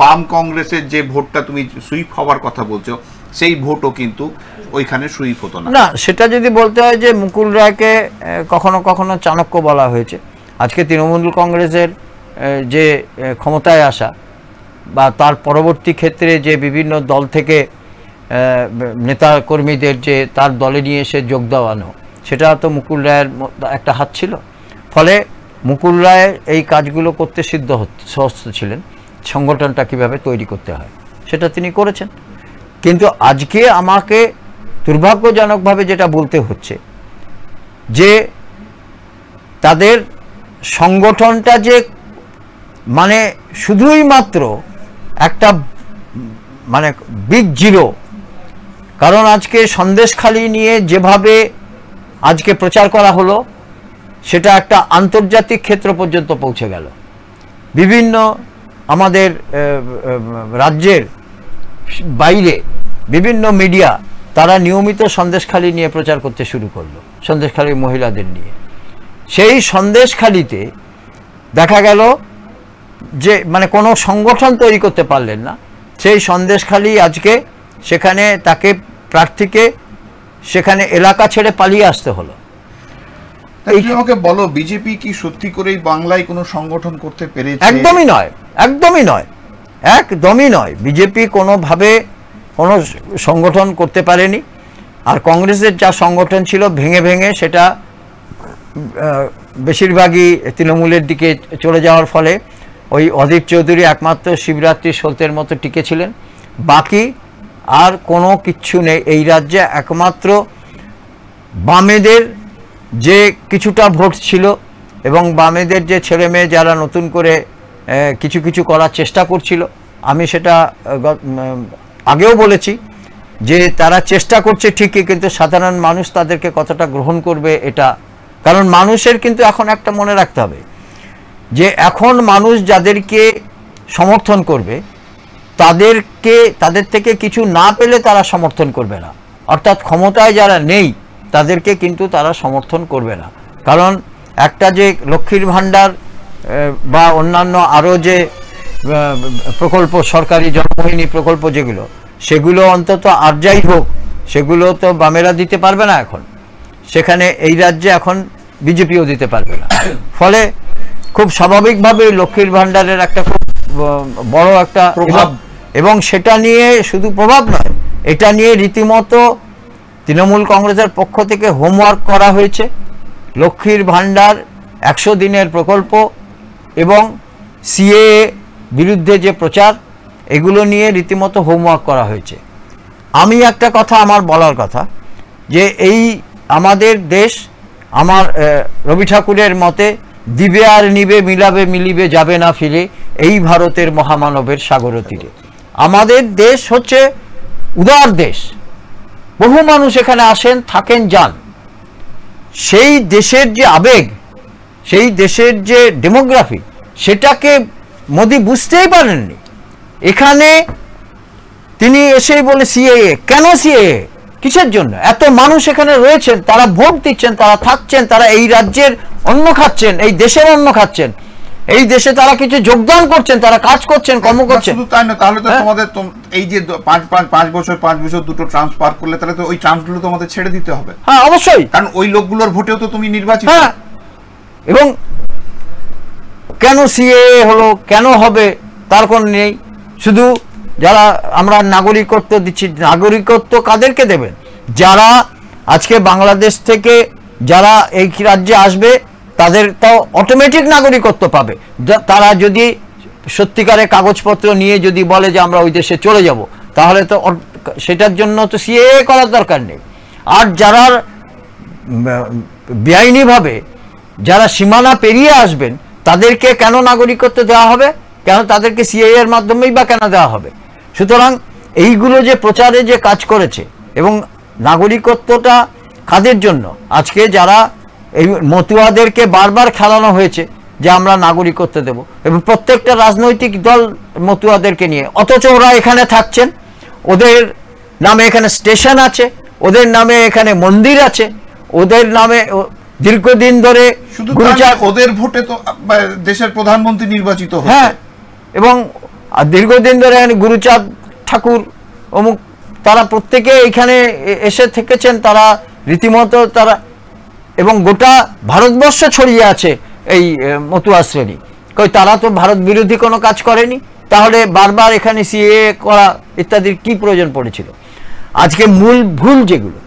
বাম কংগ্রেসের যে ভোটটা তুমি সুইপ হওয়ার কথা বলছো, সেই ভোটও কিন্তু ওইখানে সুইপ হতো না। না, সেটা যদি বলতে হয় যে মুকুল রায়কে কখনো কখনো চাণক্য বলা হয়েছে। আজকে তৃণমূল কংগ্রেসের যে ক্ষমতায় আসা বা তার পরবর্তী ক্ষেত্রে যে বিভিন্ন দল থেকে নেতা কর্মীদের যে তার দলে নিয়ে এসে যোগ দেওয়ানো, সেটা তো মুকুল রায়ের একটা হাত ছিল। ফলে মুকুল রায় এই কাজগুলো করতে সহস্ত ছিলেন, সংগঠনটা কিভাবে তৈরি করতে হয় সেটা তিনি করেছেন। কিন্তু আজকে আমাকে দুর্ভাগ্যজনকভাবে যেটা বলতে হচ্ছে, যে তাদের সংগঠনটা যে মানে শুধুই মাত্র একটা মানে বিগ জিরো। কারণ আজকে সন্দেশখালি নিয়ে যেভাবে আজকে প্রচার করা হলো, সেটা একটা আন্তর্জাতিক ক্ষেত্র পর্যন্ত পৌঁছে গেল। বিভিন্ন আমাদের রাজ্যের বাইরে বিভিন্ন মিডিয়া তারা নিয়মিত সন্দেশখালি নিয়ে প্রচার করতে শুরু করলো, সন্দেশখালির মহিলাদের নিয়ে। সেই সন্দেশখালিতে দেখা গেল যে মানে কোনো সংগঠন তৈরি করতে পারলেন না। সেই সন্দেশখালি আজকে সেখানে তাকে প্রার্থীকে সেখানে এলাকা ছেড়ে পালিয়ে আসতে হলো। আমাকে বলো, বিজেপি কি সত্যি করেই বাংলায় কোনো সংগঠন করতে পেরেছে? একদমই নয়, একদমই নয়, একদমই নয়। বিজেপি কোনোভাবে কোনো সংগঠন করতে পারেনি। আর কংগ্রেসের যা সংগঠন ছিল ভেঙে ভেঙে সেটা বেশিরভাগই তৃণমূলের দিকে চলে যাওয়ার ফলে ওই অদীপ চৌধুরী একমাত্র শিবরাত্রি সলতের মতো টিকেছিলেন। বাকি আর কোনো কিচ্ছু নেই এই রাজ্যে। একমাত্র বামেদের যে কিছুটা ভোট ছিল এবং বামেদের যে ছেলে মেয়ে যারা নতুন করে কিছু কিছু করার চেষ্টা করছিল, আমি সেটা আগেও বলেছি যে তারা চেষ্টা করছে ঠিকই, কিন্তু সাধারণ মানুষ তাদেরকে কতটা গ্রহণ করবে এটা। কারণ মানুষের কিন্তু এখন একটা মনে রাখতে হবে যে এখন মানুষ যাদেরকে সমর্থন করবে তাদের থেকে কিছু না পেলে তারা সমর্থন করবে না। অর্থাৎ ক্ষমতায় যারা নেই তাদেরকে কিন্তু তারা সমর্থন করবে না। কারণ একটা যে লক্ষ্মীর ভাণ্ডার বা অন্যান্য আরও যে প্রকল্প, সরকারি জনমোহিনী প্রকল্প যেগুলো, সেগুলো অন্তত আর যাই হোক সেগুলো তো বামেরা দিতে পারবে না এখন। সেখানে এই রাজ্যে এখন বিজেপিও দিতে পারবে না। ফলে খুব স্বাভাবিকভাবে লক্ষ্মীর ভাণ্ডারের একটা খুব বড় একটা প্রভাব, এবং সেটা নিয়ে শুধু প্রভাব নয়, এটা নিয়ে রীতিমতো তৃণমূল কংগ্রেসের পক্ষ থেকে হোমওয়ার্ক করা হয়েছে। লক্ষ্মীর ভাণ্ডার 100 দিনের প্রকল্প এবং সিএএ বিরুদ্ধে যে প্রচার, এগুলো নিয়ে রীতিমতো হোমওয়ার্ক করা হয়েছে। আমি একটা কথা আমার বলার কথা, যে এই আমাদের দেশ, আমার রবি ঠাকুরের মতে, দিবে আর নিবে, মিলাবে মিলিবে, যাবে না ফিরে, এই ভারতের মহামানবের সাগর তীরে। আমাদের দেশ হচ্ছে উদার দেশ, বহু মানুষ এখানে আসেন, থাকেন, যান। সেই দেশের যে আবেগ, সেই দেশের যে ডেমোগ্রাফি, সেটাকে মোদি বুঝতেই পারেননি। এখানে তিনি এসেই বলে সিএএ, কেন সিএএ, কিসের জন্য? এত মানুষ এখানে রয়েছেন, তারা ভোট দিচ্ছেন, তারা থাকছেন, তারা এই রাজ্যের অন্ন খাচ্ছেন, এই দেশের অন্ন খাচ্ছেন, এই দেশে তারা কিছু যোগদান করছেন, তারা কাজ করছেন, কর্ম করছেন। শুধু তাই না, তাহলে তো তোমাদের এই যে 5 বছর দুটো ট্রান্স পার করলে, তাহলে তো ওই ট্রান্সগুলো তোমাদের ছেড়ে দিতে হবে। হ্যাঁ, অবশ্যই, কারণ ওই লোকগুলোর ভোটেও তো তুমি নির্বাচিত। হ্যাঁ, এবং কেন সিএএ হলো, কেন হবে, তার কোনো নেই। শুধু যারা আমরা নাগরিকত্ব দিচ্ছি, নাগরিকত্ব কাদেরকে দেবেন? যারা আজকে বাংলাদেশ থেকে যারা এই রাজ্যে আসবে, তাদের তাও অটোমেটিক নাগরিকত্ব পাবে। তারা যদি সত্যিকারের কাগজপত্র নিয়ে যদি বলে যে আমরা ওই দেশে চলে যাব, তাহলে তো সেটার জন্য তো সিএএ করার দরকার নেই। আর যারা বেআইনিভাবে যারা সীমানা পেরিয়ে আসবেন তাদেরকে কেন নাগরিকত্ব দেওয়া হবে, কেন তাদেরকে সিএএ এর মাধ্যমেই বা কেন দেওয়া হবে? সুতরাং এইগুলো যে প্রচারে যে কাজ করেছে, এবং নাগরিকত্বটা কাদের জন্য? আজকে যারা এই মতুয়াদেরকে বারবার খেলানো হয়েছে যে আমরা নাগরিকত্ব দেব, এবং প্রত্যেকটা রাজনৈতিক দল মতুয়াদেরকে নিয়ে, অথচ ওরা এখানে থাকছেন, ওদের নামে এখানে স্টেশন আছে, ওদের নামে এখানে মন্দির আছে, ওদের নামে দীর্ঘদিন ধরে শুধু ওদের ভোটে তো দেশের প্রধানমন্ত্রী নির্বাচিত হচ্ছে। হ্যাঁ, এবং দীর্ঘদিন ধরে গুরুচাঁদ ঠাকুর অমুক তারা প্রত্যেকে এখানে এসে থেকেছেন, তারা রীতিমতো তারা, এবং গোটা ভারতবর্ষ ছড়িয়ে আছে এই মতুয়া শ্রেণী। কই তারা তো ভারত বিরোধী কোনো কাজ করেনি, তাহলে বারবার এখানে সিএএ করা ইত্যাদির কি প্রয়োজন পড়েছিল? আজকে মূল ভুল যেগুলো,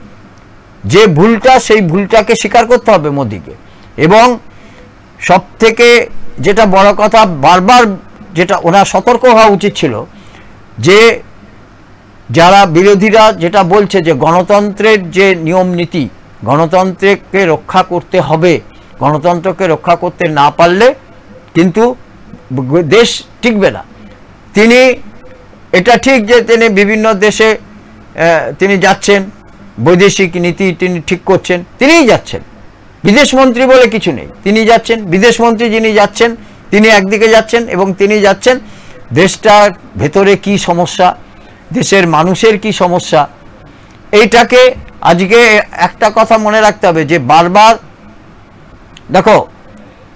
যে ভুলটা, সেই ভুলটাকে স্বীকার করতে হবে মোদিকে। এবং সব থেকে যেটা বড় কথা, বারবার যেটা ওনার সতর্ক হওয়া উচিত ছিল, যে যারা বিরোধীরা যেটা বলছে যে গণতন্ত্রের যে নিয়ম নীতি, গণতন্ত্রকে রক্ষা করতে হবে, গণতন্ত্রকে রক্ষা করতে না পারলে কিন্তু দেশ টিকবে না। তিনি এটা ঠিক যে তিনি বিভিন্ন দেশে তিনি যাচ্ছেন, বৈদেশিক নীতি তিনি ঠিক করছেন, তিনিই যাচ্ছেন, বিদেশমন্ত্রী বলে কিছু নেই, তিনি যাচ্ছেন। বিদেশমন্ত্রী যিনি যাচ্ছেন তিনি একদিকে যাচ্ছেন, এবং তিনি যাচ্ছেন দেশটার ভেতরে কি সমস্যা, দেশের মানুষের কি সমস্যা, এইটাকে আজকে একটা কথা মনে রাখতে হবে যে বারবার দেখো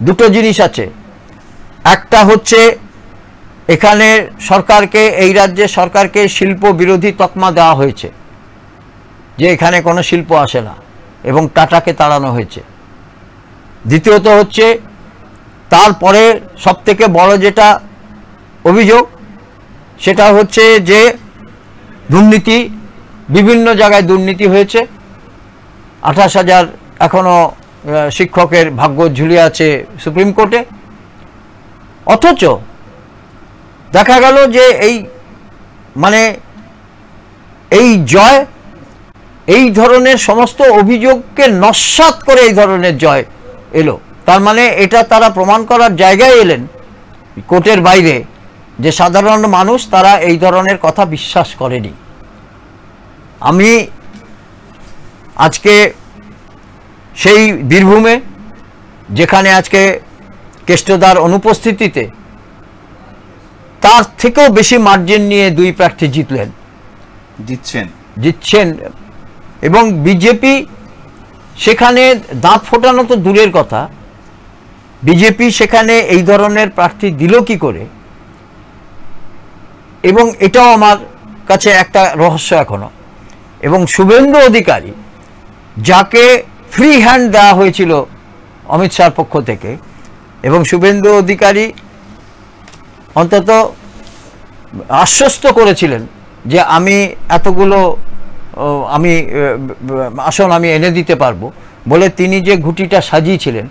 দুটো জিনিস আছে। একটা হচ্ছে এখানে সরকারকে, এই রাজ্যে সরকারকে শিল্প বিরোধী তকমা দেওয়া হয়েছে, যে এখানে কোনো শিল্প আসে না, এবং টাটাকে তাড়ানো হয়েছে। দ্বিতীয়ত হচ্ছে, তারপরে সবথেকে বড় যেটা অভিযোগ, সেটা হচ্ছে যে দুর্নীতি, বিভিন্ন জায়গায় দুর্নীতি হয়েছে। 28,000 এখনও শিক্ষকের ভাগ্য ঝুলিয়ে আছে সুপ্রিম কোর্টে। অথচ দেখা গেল যে এই জয়, এই ধরনের সমস্ত অভিযোগকে নস্যাৎ করে এই ধরনের জয় এলো। তার মানে এটা তারা প্রমাণ করার জায়গায় এলেন কোর্টের বাইরে, যে সাধারণ মানুষ তারা এই ধরনের কথা বিশ্বাস করেনি। আমি আজকে সেই বীরভূমে, যেখানে আজকে কেষ্টদার অনুপস্থিতিতে তার থেকেও বেশি মার্জিন নিয়ে 2 প্রার্থী জিতছেন, এবং বিজেপি সেখানে দাঁত ফোটানো তো দূরের কথা, বিজেপি সেখানে এই ধরনের প্রার্থী দিল কি করে? এবং এটাও আমার কাছে একটা রহস্য এখনো। এবং শুভেন্দু অধিকারী, যাকে ফ্রি হ্যান্ড দেওয়া হয়েছিল অমিত শাহর পক্ষ থেকে, এবং শুভেন্দু অধিকারী অন্তত আশ্বস্ত করেছিলেন যে আমি এতগুলো আসন আমি এনে দিতে পারবো বলে, তিনি যে ঘুঁটিটা সাজিয়েছিলেন,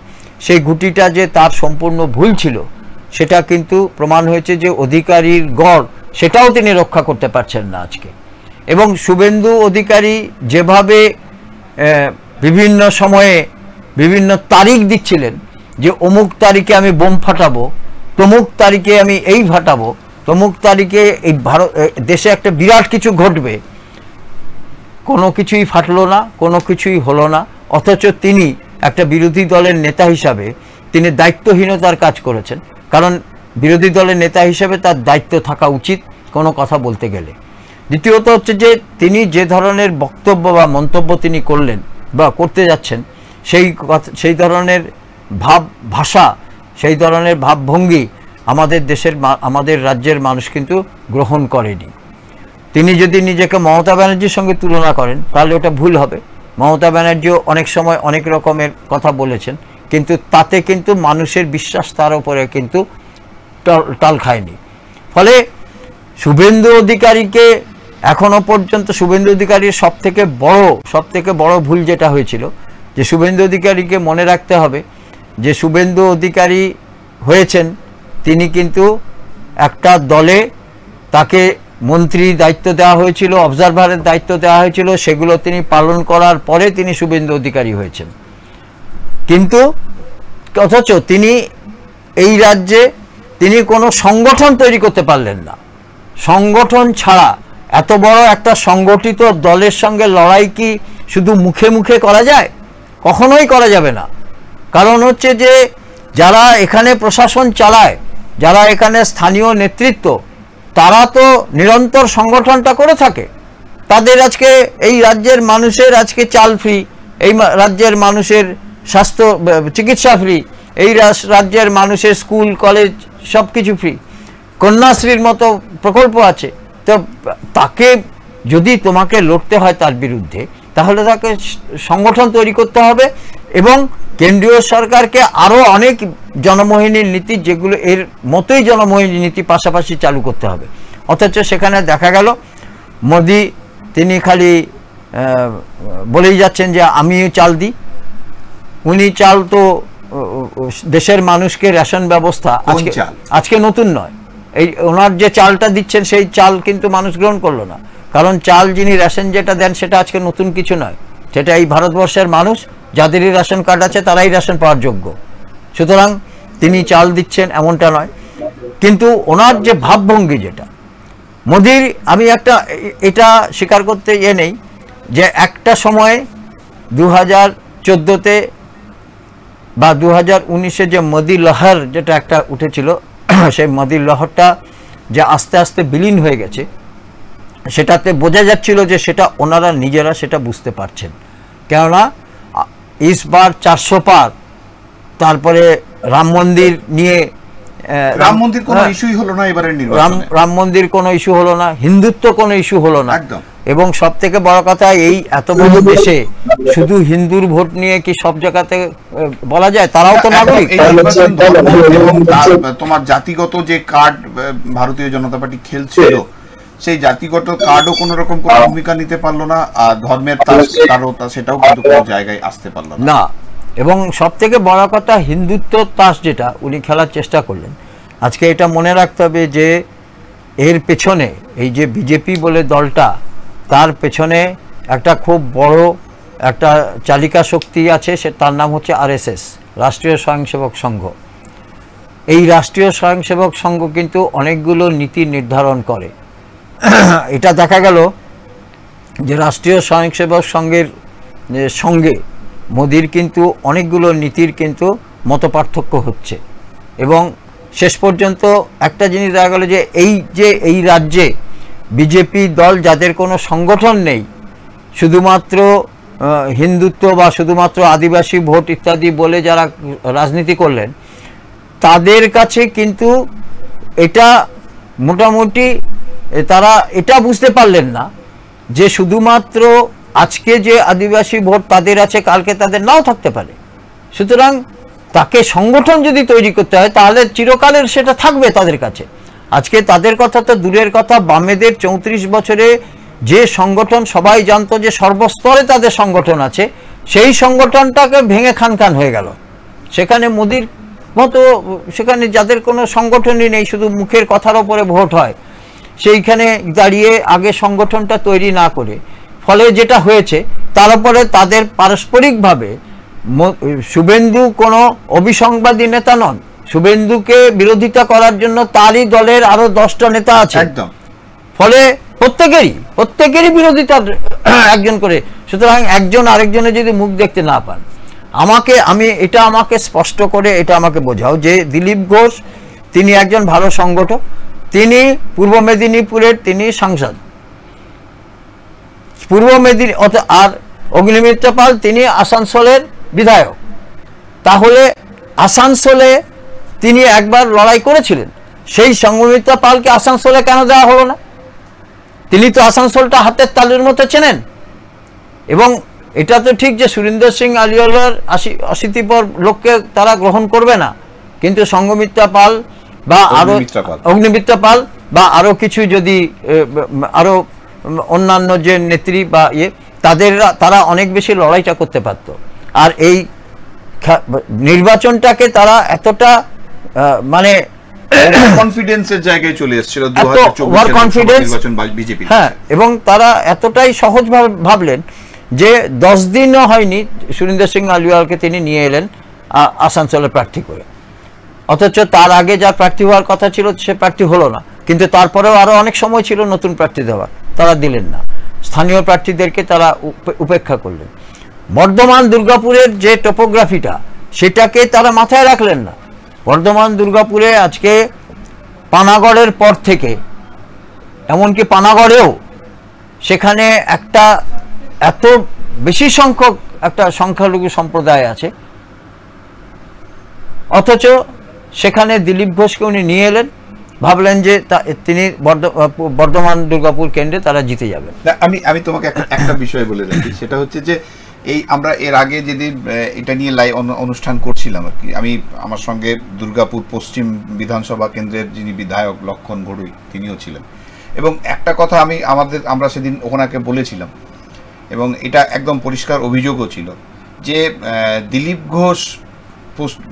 সেই ঘুঁটিটা যে তার সম্পূর্ণ ভুল ছিল, সেটা কিন্তু প্রমাণ হয়েছে যে অধিকারীর গড় সেটাও তিনি রক্ষা করতে পারছেন না আজকে। এবং শুভেন্দু অধিকারী যেভাবে বিভিন্ন সময়ে বিভিন্ন তারিখ দিচ্ছিলেন, যে অমুক তারিখে আমি বোম ফাটাবো, তমুক তারিখে আমি এই ফাটাবো, তমুক তারিখে এই দেশে একটা বিরাট কিছু ঘটবে, কোনো কিছুই ফাটলো না, কোনো কিছুই হলো না। অথচ তিনি একটা বিরোধী দলের নেতা হিসাবে তিনি দায়িত্বহীনতার কাজ করেছেন। কারণ বিরোধী দলের নেতা হিসেবে তার দায়িত্ব থাকা উচিত কোনো কথা বলতে গেলে। দ্বিতীয়ত হচ্ছে যে তিনি যে ধরনের বক্তব্য বা মন্তব্য তিনি করলেন বা করতে যাচ্ছেন, সেই ধরনের ভাষা, সেই ধরনের ভাবভঙ্গি আমাদের রাজ্যের মানুষ কিন্তু গ্রহণ করেনি। তিনি যদি নিজেকে মমতা ব্যানার্জির সঙ্গে তুলনা করেন তাহলে ওটা ভুল হবে। মমতা ব্যানার্জিও অনেক সময় অনেক রকমের কথা বলেছেন, কিন্তু তাতে কিন্তু মানুষের বিশ্বাস তার উপরে কিন্তু টাল খায়নি। ফলে শুভেন্দু অধিকারীকে এখনো পর্যন্ত, শুভেন্দু অধিকারীর সবথেকে বড় ভুল যেটা হয়েছিল, যে শুভেন্দু অধিকারীকে মনে রাখতে হবে যে শুভেন্দু অধিকারী হয়েছেন তিনি কিন্তু একটা দলে তাকে মন্ত্রী দায়িত্ব দেওয়া হয়েছিল, অবজারভারের দায়িত্ব দেওয়া হয়েছিল, সেগুলো তিনি পালন করার পরে তিনি শুভেন্দু অধিকারী হয়েছেন। কিন্তু অথচ তিনি এই রাজ্যে তিনি কোনো সংগঠন তৈরি করতে পারলেন না। সংগঠন ছাড়া এত বড় একটা সংগঠিত দলের সঙ্গে লড়াই কি শুধু মুখে মুখে করা যায়? কখনোই করা যাবে না। কারণ হচ্ছে যে যারা এখানে প্রশাসন চালায়, যারা এখানে স্থানীয় নেতৃত্ব, তারা তো নিরন্তর সংগঠনটা করে থাকে। তাদের আজকে এই রাজ্যের মানুষের আজকে চাল ফ্রি, এই রাজ্যের মানুষের স্বাস্থ্য চিকিৎসা ফ্রি, এই রাজ্যের মানুষের স্কুল কলেজ সব কিছু ফ্রি, কন্যাশ্রীর মতো প্রকল্প আছে। তো তাকে যদি তোমাকে লড়তে হয় তার বিরুদ্ধে, তাহলে তাকে সংগঠন তৈরি করতে হবে এবং কেন্দ্রীয় সরকারকে আরও অনেক জনমোহিনী নীতি, যেগুলো এর মতোই জনমোহিনী নীতি পাশাপাশি চালু করতে হবে। অথচ সেখানে দেখা গেল মোদি তিনি খালি বলেই যাচ্ছেন যে আমিও চাল দিই। উনি চাল তো দেশের মানুষকে রেশন ব্যবস্থা আজকে নতুন নয়, এই ওনার যে চালটা দিচ্ছেন সেই চাল কিন্তু মানুষ গ্রহণ করলো না। কারণ চাল যিনি রেশন যেটা দেন সেটা আজকে নতুন কিছু নয়, সেটা এই ভারতবর্ষের মানুষ যাদেরই রেশন কার্ড আছে তারাই রেশন পাওয়ার যোগ্য। সুতরাং তিনি চাল দিচ্ছেন এমনটা নয়, কিন্তু ওনার যে ভাবভঙ্গি যেটা মোদির, আমি একটা এটা স্বীকার করতে নেই যে একটা সময়ে 2014-তে বা 2019-এ যে মোদি লহর যেটা একটা উঠেছিল, সেই মোদি লহরটা যে আস্তে আস্তে বিলীন হয়ে গেছে, সেটাতে বোঝা যাচ্ছিল যে সেটা ওনারা নিজেরা সেটা বুঝতে পারছেন। কেননা ইসবার 400 পার, তারপরে রাম মন্দির নিয়ে রাম মন্দির কোনো ইস্যুই হলো না এবারের নির্বাচনে, রাম মন্দির কোনো ইস্যু হলো না, হিন্দুত্ব কোনো ইস্যু হলো না একদম। এবং সব থেকে বড় কথা, এই এত বড় দেশে শুধু হিন্দুর ভোট নিয়ে কি সব জায়গাতে বলা যায়? তারাও তো নাগরিক। এবং তোমার জাতিগত যে কার্ড ভারতীয় জনতা পার্টি খেলছিল, সেই জাতিগত কার্ডও কোন রকম কোনো ভূমিকা নিতে পারলো না, আর ধর্মের সেটাও কিন্তু কোনো জায়গায় আসতে পারলো না। এবং সব থেকে বড় কথা, হিন্দুত্ব তাস যেটা উনি খেলার চেষ্টা করলেন, আজকে এটা মনে রাখতে হবে যে এর পেছনে এই যে বিজেপি বলে দলটা, তার পেছনে একটা খুব বড় একটা চালিকা শক্তি আছে, তার নাম হচ্ছে RSS, রাষ্ট্রীয় স্বয়ংসেবক সংঘ। এই রাষ্ট্রীয় স্বয়ংসেবক সংঘ কিন্তু অনেকগুলো নীতি নির্ধারণ করে। এটা দেখা গেল যে রাষ্ট্রীয় স্বয়ংসেবক সংঘের সঙ্গে মোদির কিন্তু অনেকগুলো নীতির কিন্তু মতপার্থক্য হচ্ছে। এবং শেষ পর্যন্ত একটা জিনিস দেখা গেল যে এই রাজ্যে বিজেপি দল, যাদের কোনো সংগঠন নেই, শুধুমাত্র হিন্দুত্ব বা শুধুমাত্র আদিবাসী ভোট ইত্যাদি বলে যারা রাজনীতি করলেন, তাদের কাছে কিন্তু এটা মোটামুটি তারা এটা বুঝতে পারলেন না যে শুধুমাত্র আজকে যে আদিবাসী ভোট তাদের আছে, কালকে তাদের নাও থাকতে পারে। সুতরাং তাকে সংগঠন যদি তৈরি করতে হয়, তাহলে চিরকালের সেটা থাকবে তাদের কাছে। আজকে তাদের কথা তো দূরের কথা, বামেদের 34 বছরে যে সংগঠন সবাই জানতো যে সর্বস্তরে তাদের সংগঠন আছে, সেই সংগঠনটাকে ভেঙে খান খান হয়ে গেল। সেখানে মোদির মতো সেখানে যাদের কোনো সংগঠনই নেই, শুধু মুখের কথার ওপরে ভোট হয়, সেইখানে দাঁড়িয়ে আগে সংগঠনটা তৈরি না করে, ফলে যেটা হয়েছে তার উপরে তাদের পারস্পরিকভাবে, শুভেন্দু কোনো অবিসংবাদী নেতা নন, শুভেন্দুকে বিরোধিতা করার জন্য তারই দলের আরো 10টা নেতা আছে একদম। ফলে প্রত্যেকেরই বিরোধিতা একজন করে। সুতরাং একজন আরেকজনে যদি মুখ দেখতে না পান, আমাকে স্পষ্ট করে এটা আমাকে বোঝাও যে দিলীপ ঘোষ তিনি একজন ভালো সংগঠক, তিনি পূর্ব মেদিনীপুরের তিনি সাংসদ, আর অগ্নিমিত্র পাল তিনি আসানসোলের বিধায়ক। তাহলে আসানসোলে তিনি একবার লড়াই করেছিলেন, সেই অগ্নিমিত্র পালকে আসানসোলে কেন দেওয়া হলো না? তিনি তো আসানসোলটা হাতের তালুর মতো চেনেন। এবং এটা তো ঠিক যে সুরিন্দর সিং আলিওয়ালার 80 লোককে তারা গ্রহণ করবে না, কিন্তু সংঘমিত্রা পাল বা আরো অগ্নিমিত্র পাল বা আরো কিছু যদি আরো অন্যান্য যে নেত্রী বা তারা অনেক বেশি লড়াইটা করতে পারত। আর এই নির্বাচনটাকে তারা এতটা মানে কনফিডেন্সের জায়গায় চলে এসেছিল ওভার কনফিডেন্স নির্বাচন বিজেপি। হ্যাঁ, এবং তারা এতটাই সহজ ভাবলেন যে 10 দিনও হয়নি সুরিন্দর সিং আলিওয়ালকে তিনি নিয়ে এলেন আসানসোলের প্রার্থী করে, অথচ তার আগে যা প্রার্থী হওয়ার কথা ছিল সে প্রার্থী হলো না। কিন্তু তারপরেও আরও অনেক সময় ছিল নতুন প্রার্থী দেওয়ার, তারা দিলেন না, স্থানীয় প্রার্থীদেরকে তারা উপেক্ষা করলেন। বর্ধমান দুর্গাপুরের যে টোপোগ্রাফিটা সেটাকে তারা মাথায় রাখলেন না। বর্ধমান দুর্গাপুরে আজকে পানাগড়ের পর থেকে, এমনকি পানাগড়েও সেখানে একটা এত বেশি সংখ্যক একটা সংখ্যালঘু সম্প্রদায় আছে, অথচ সেখানে দিলীপ ঘোষকে উনি নিয়ে এলেন, ভাবলেন যে তিনি বর্ধমান দুর্গাপুর কেন্দ্রে তারা জিতে যাবেন। আমি তোমাকে একটা বিষয় বলে রাখি, সেটা হচ্ছে যে এই আমরা এর আগে যেদিন এটা নিয়ে অনুষ্ঠান করছিলাম আর কি, আমার সঙ্গে দুর্গাপুর পশ্চিম বিধানসভা কেন্দ্রের যিনি বিধায়ক লক্ষণ ঘড়ুই তিনিও ছিলেন, এবং একটা কথা আমরা সেদিন ওনাকে বলেছিলাম, এবং এটা একদম পরিষ্কার অভিযোগও ছিল যে দিলীপ ঘোষ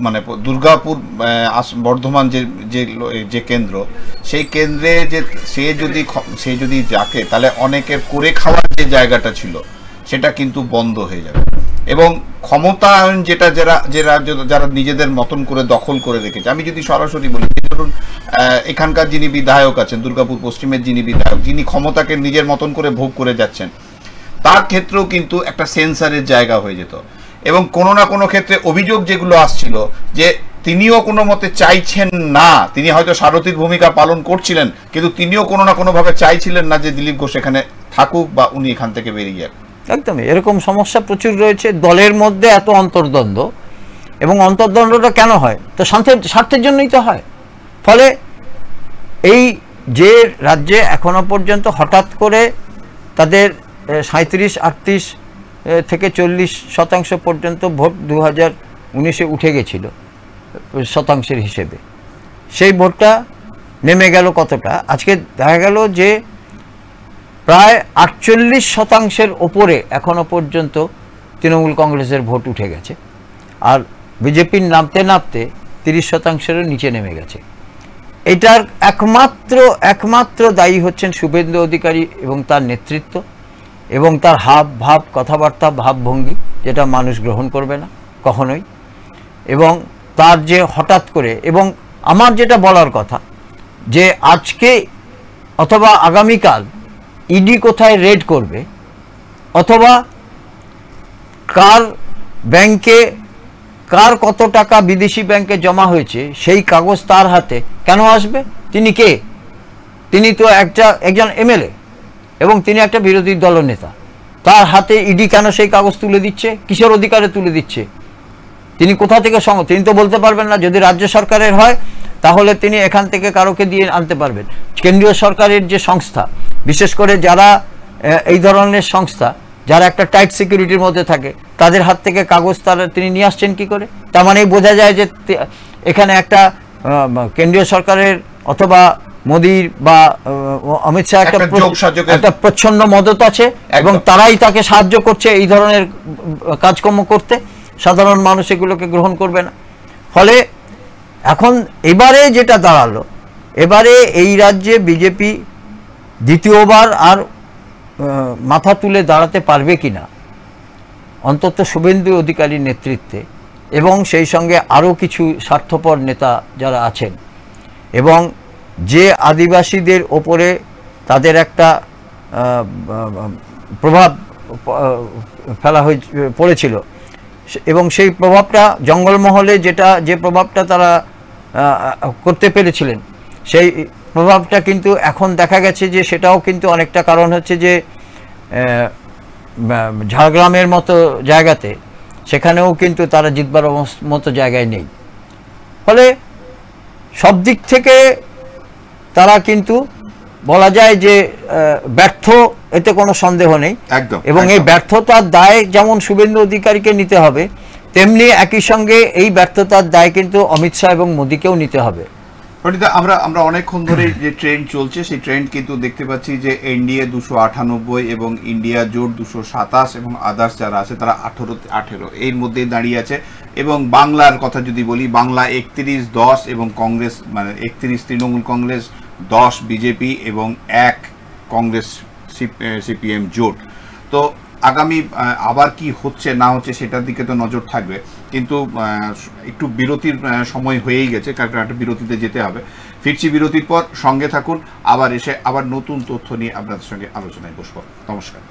মানে দুর্গাপুর বর্ধমান যে কেন্দ্র, সেই কেন্দ্রে যে সে যদি যাকে, তাহলে অনেকের করে খাওয়ার যে জায়গাটা ছিল সেটা কিন্তু বন্ধ হয়ে যাবে, এবং ক্ষমতায়ন যেটা যারা নিজেদের মতন করে দখল করে রেখেছে। আমি যদি সরাসরি বলি, ধরুন এখানকার যিনি বিধায়ক আছেন, দুর্গাপুর পশ্চিমের যিনি বিধায়ক, যিনি ক্ষমতাকে নিজের মতন করে ভোগ করে যাচ্ছেন, তার ক্ষেত্রেও কিন্তু একটা সেন্সারের জায়গা হয়ে যেত, এবং কোনো না কোনো ক্ষেত্রে অভিযোগ যেগুলো আসছিল যে তিনিও কোনো মতে চাইছেন না, তিনি হয়তো সারথীর ভূমিকা পালন করছিলেন, কিন্তু তিনিও কোনো না কোনোভাবে চাইছিলেন না যে দিলীপ ঘোষ এখানে থাকুক বা উনি এখান থেকে বেরিয়ে যান। একদমই এরকম সমস্যা প্রচুর রয়েছে। দলের মধ্যে এত অন্তর্দ্বন্দ্ব, এবং অন্তর্দ্বন্দ্বটা কেন হয়? তো স্বার্থের জন্যই তো হয়। ফলে এই যে রাজ্যে এখনো পর্যন্ত হঠাৎ করে তাদের 37-38 থেকে 40% পর্যন্ত ভোট 2019-এ উঠে গেছিল শতাংশের হিসেবে, সেই ভোটটা নেমে গেল কতটা? আজকে দেখা গেল যে প্রায় 48% ওপরে এখনো পর্যন্ত তৃণমূল কংগ্রেসের ভোট উঠে গেছে, আর বিজেপির নামতে নামতে 30%-এরও নিচে নেমে গেছে। এটার একমাত্র দায়ী হচ্ছেন শুভেন্দু অধিকারী এবং তার নেতৃত্ব, এবং তার হাব ভাব, কথাবার্তা, ভাবভঙ্গি, যেটা মানুষ গ্রহণ করবে না কখনোই। এবং তার যে হঠাৎ করে, এবং আমার যেটা বলার কথা যে আজকে অথবা আগামীকাল ইডি কোথায় রেড করবে, অথবা কার ব্যাংকে কার কত টাকা বিদেশি ব্যাংকে জমা হয়েছে সেই কাগজ তার হাতে কেন আসবে? তিনি কে? তিনি তো একজন এমএলএ, এবং তিনি একটা বিরোধী দলের নেতা। তার হাতে ইডি কেন সেই কাগজ তুলে দিচ্ছে? কিসের অধিকারে তুলে দিচ্ছে? তিনি কোথা থেকে তিনি তো বলতে পারবেন না। যদি রাজ্য সরকারের হয় তাহলে তিনি এখান থেকে কারোকে দিয়ে আনতে পারবেন। কেন্দ্রীয় সরকারের যে সংস্থা, বিশেষ করে যারা এই ধরনের সংস্থা, যারা একটা টাইট সিকিউরিটির মধ্যে থাকে, তাদের হাত থেকে কাগজ তিনি নিয়ে আসছেন কি করে? তার মানে বোঝা যায় যে এখানে একটা কেন্দ্রীয় সরকারের অথবা মোদির বা অমিত শাহ একটা প্রচ্ছন্ন মদত আছে, এবং তারাই তাকে সাহায্য করছে এই ধরনের কাজকর্ম করতে। সাধারণ মানুষ এগুলোকে গ্রহণ করবে না। ফলে এখন এবারে যেটা দাঁড়ালো, এবারে এই রাজ্যে বিজেপি দ্বিতীয়বার আর মাথা তুলে দাঁড়াতে পারবে কিনা, অন্তত শুভেন্দু অধিকারীর নেতৃত্বে, এবং সেই সঙ্গে আরও কিছু স্বার্থপর নেতা যারা আছেন, এবং যে আদিবাসীদের ওপরে তাদের একটা প্রভাব ফেলা পড়েছিল, এবং সেই প্রভাবটা জঙ্গলমহলে যে প্রভাবটা তারা করতে পেরেছিলেন, সেই প্রভাবটা কিন্তু এখন দেখা গেছে যে সেটাও কিন্তু অনেকটা কারণ হচ্ছে যে ঝাড়গ্রামের মতো জায়গাতে সেখানেও কিন্তু তারা জিতবার মতো জায়গায় নেই। ফলে সব দিক থেকে তারা কিন্তু বলা যায় যে ব্যর্থ, এতে কোনো সন্দেহ নেই। এবং এই ব্যর্থতার দায় যেমন শুভেন্দু অধিকারীকে নিতে হবে, তেমনি একই সঙ্গে এই ব্যর্থতার দায় কিন্তু অমিত শাহ এবং মোদিকেও নিতে হবে। পণ্ডিতা, আমরা অনেকক্ষণ ধরে যে ট্রেন্ড চলছে সেই ট্রেন্ড কিন্তু দেখতে পাচ্ছি যে এনডিএ 298 এবং ইন্ডিয়া জোট 227 এবং আদার্স যারা আছে তারা 18 এর মধ্যে দাঁড়িয়ে আছে। এবং বাংলার কথা যদি বলি, বাংলা 31-10 এবং কংগ্রেস মানে 31 তৃণমূল কংগ্রেস, 10 বিজেপি এবং 1 কংগ্রেস সিপিএম জোট। তো আগামী আবার কি হচ্ছে না হচ্ছে সেটার দিকে তো নজর থাকবে, কিন্তু একটু বিরতির সময় হয়েই গেছে, কারণ একটা বিরতিতে যেতে হবে। ফিরছি বিরতির পর, সঙ্গে থাকুন, আবার এসে আবার নতুন তথ্য নিয়ে আপনাদের সঙ্গে আলোচনায় বসবো। নমস্কার।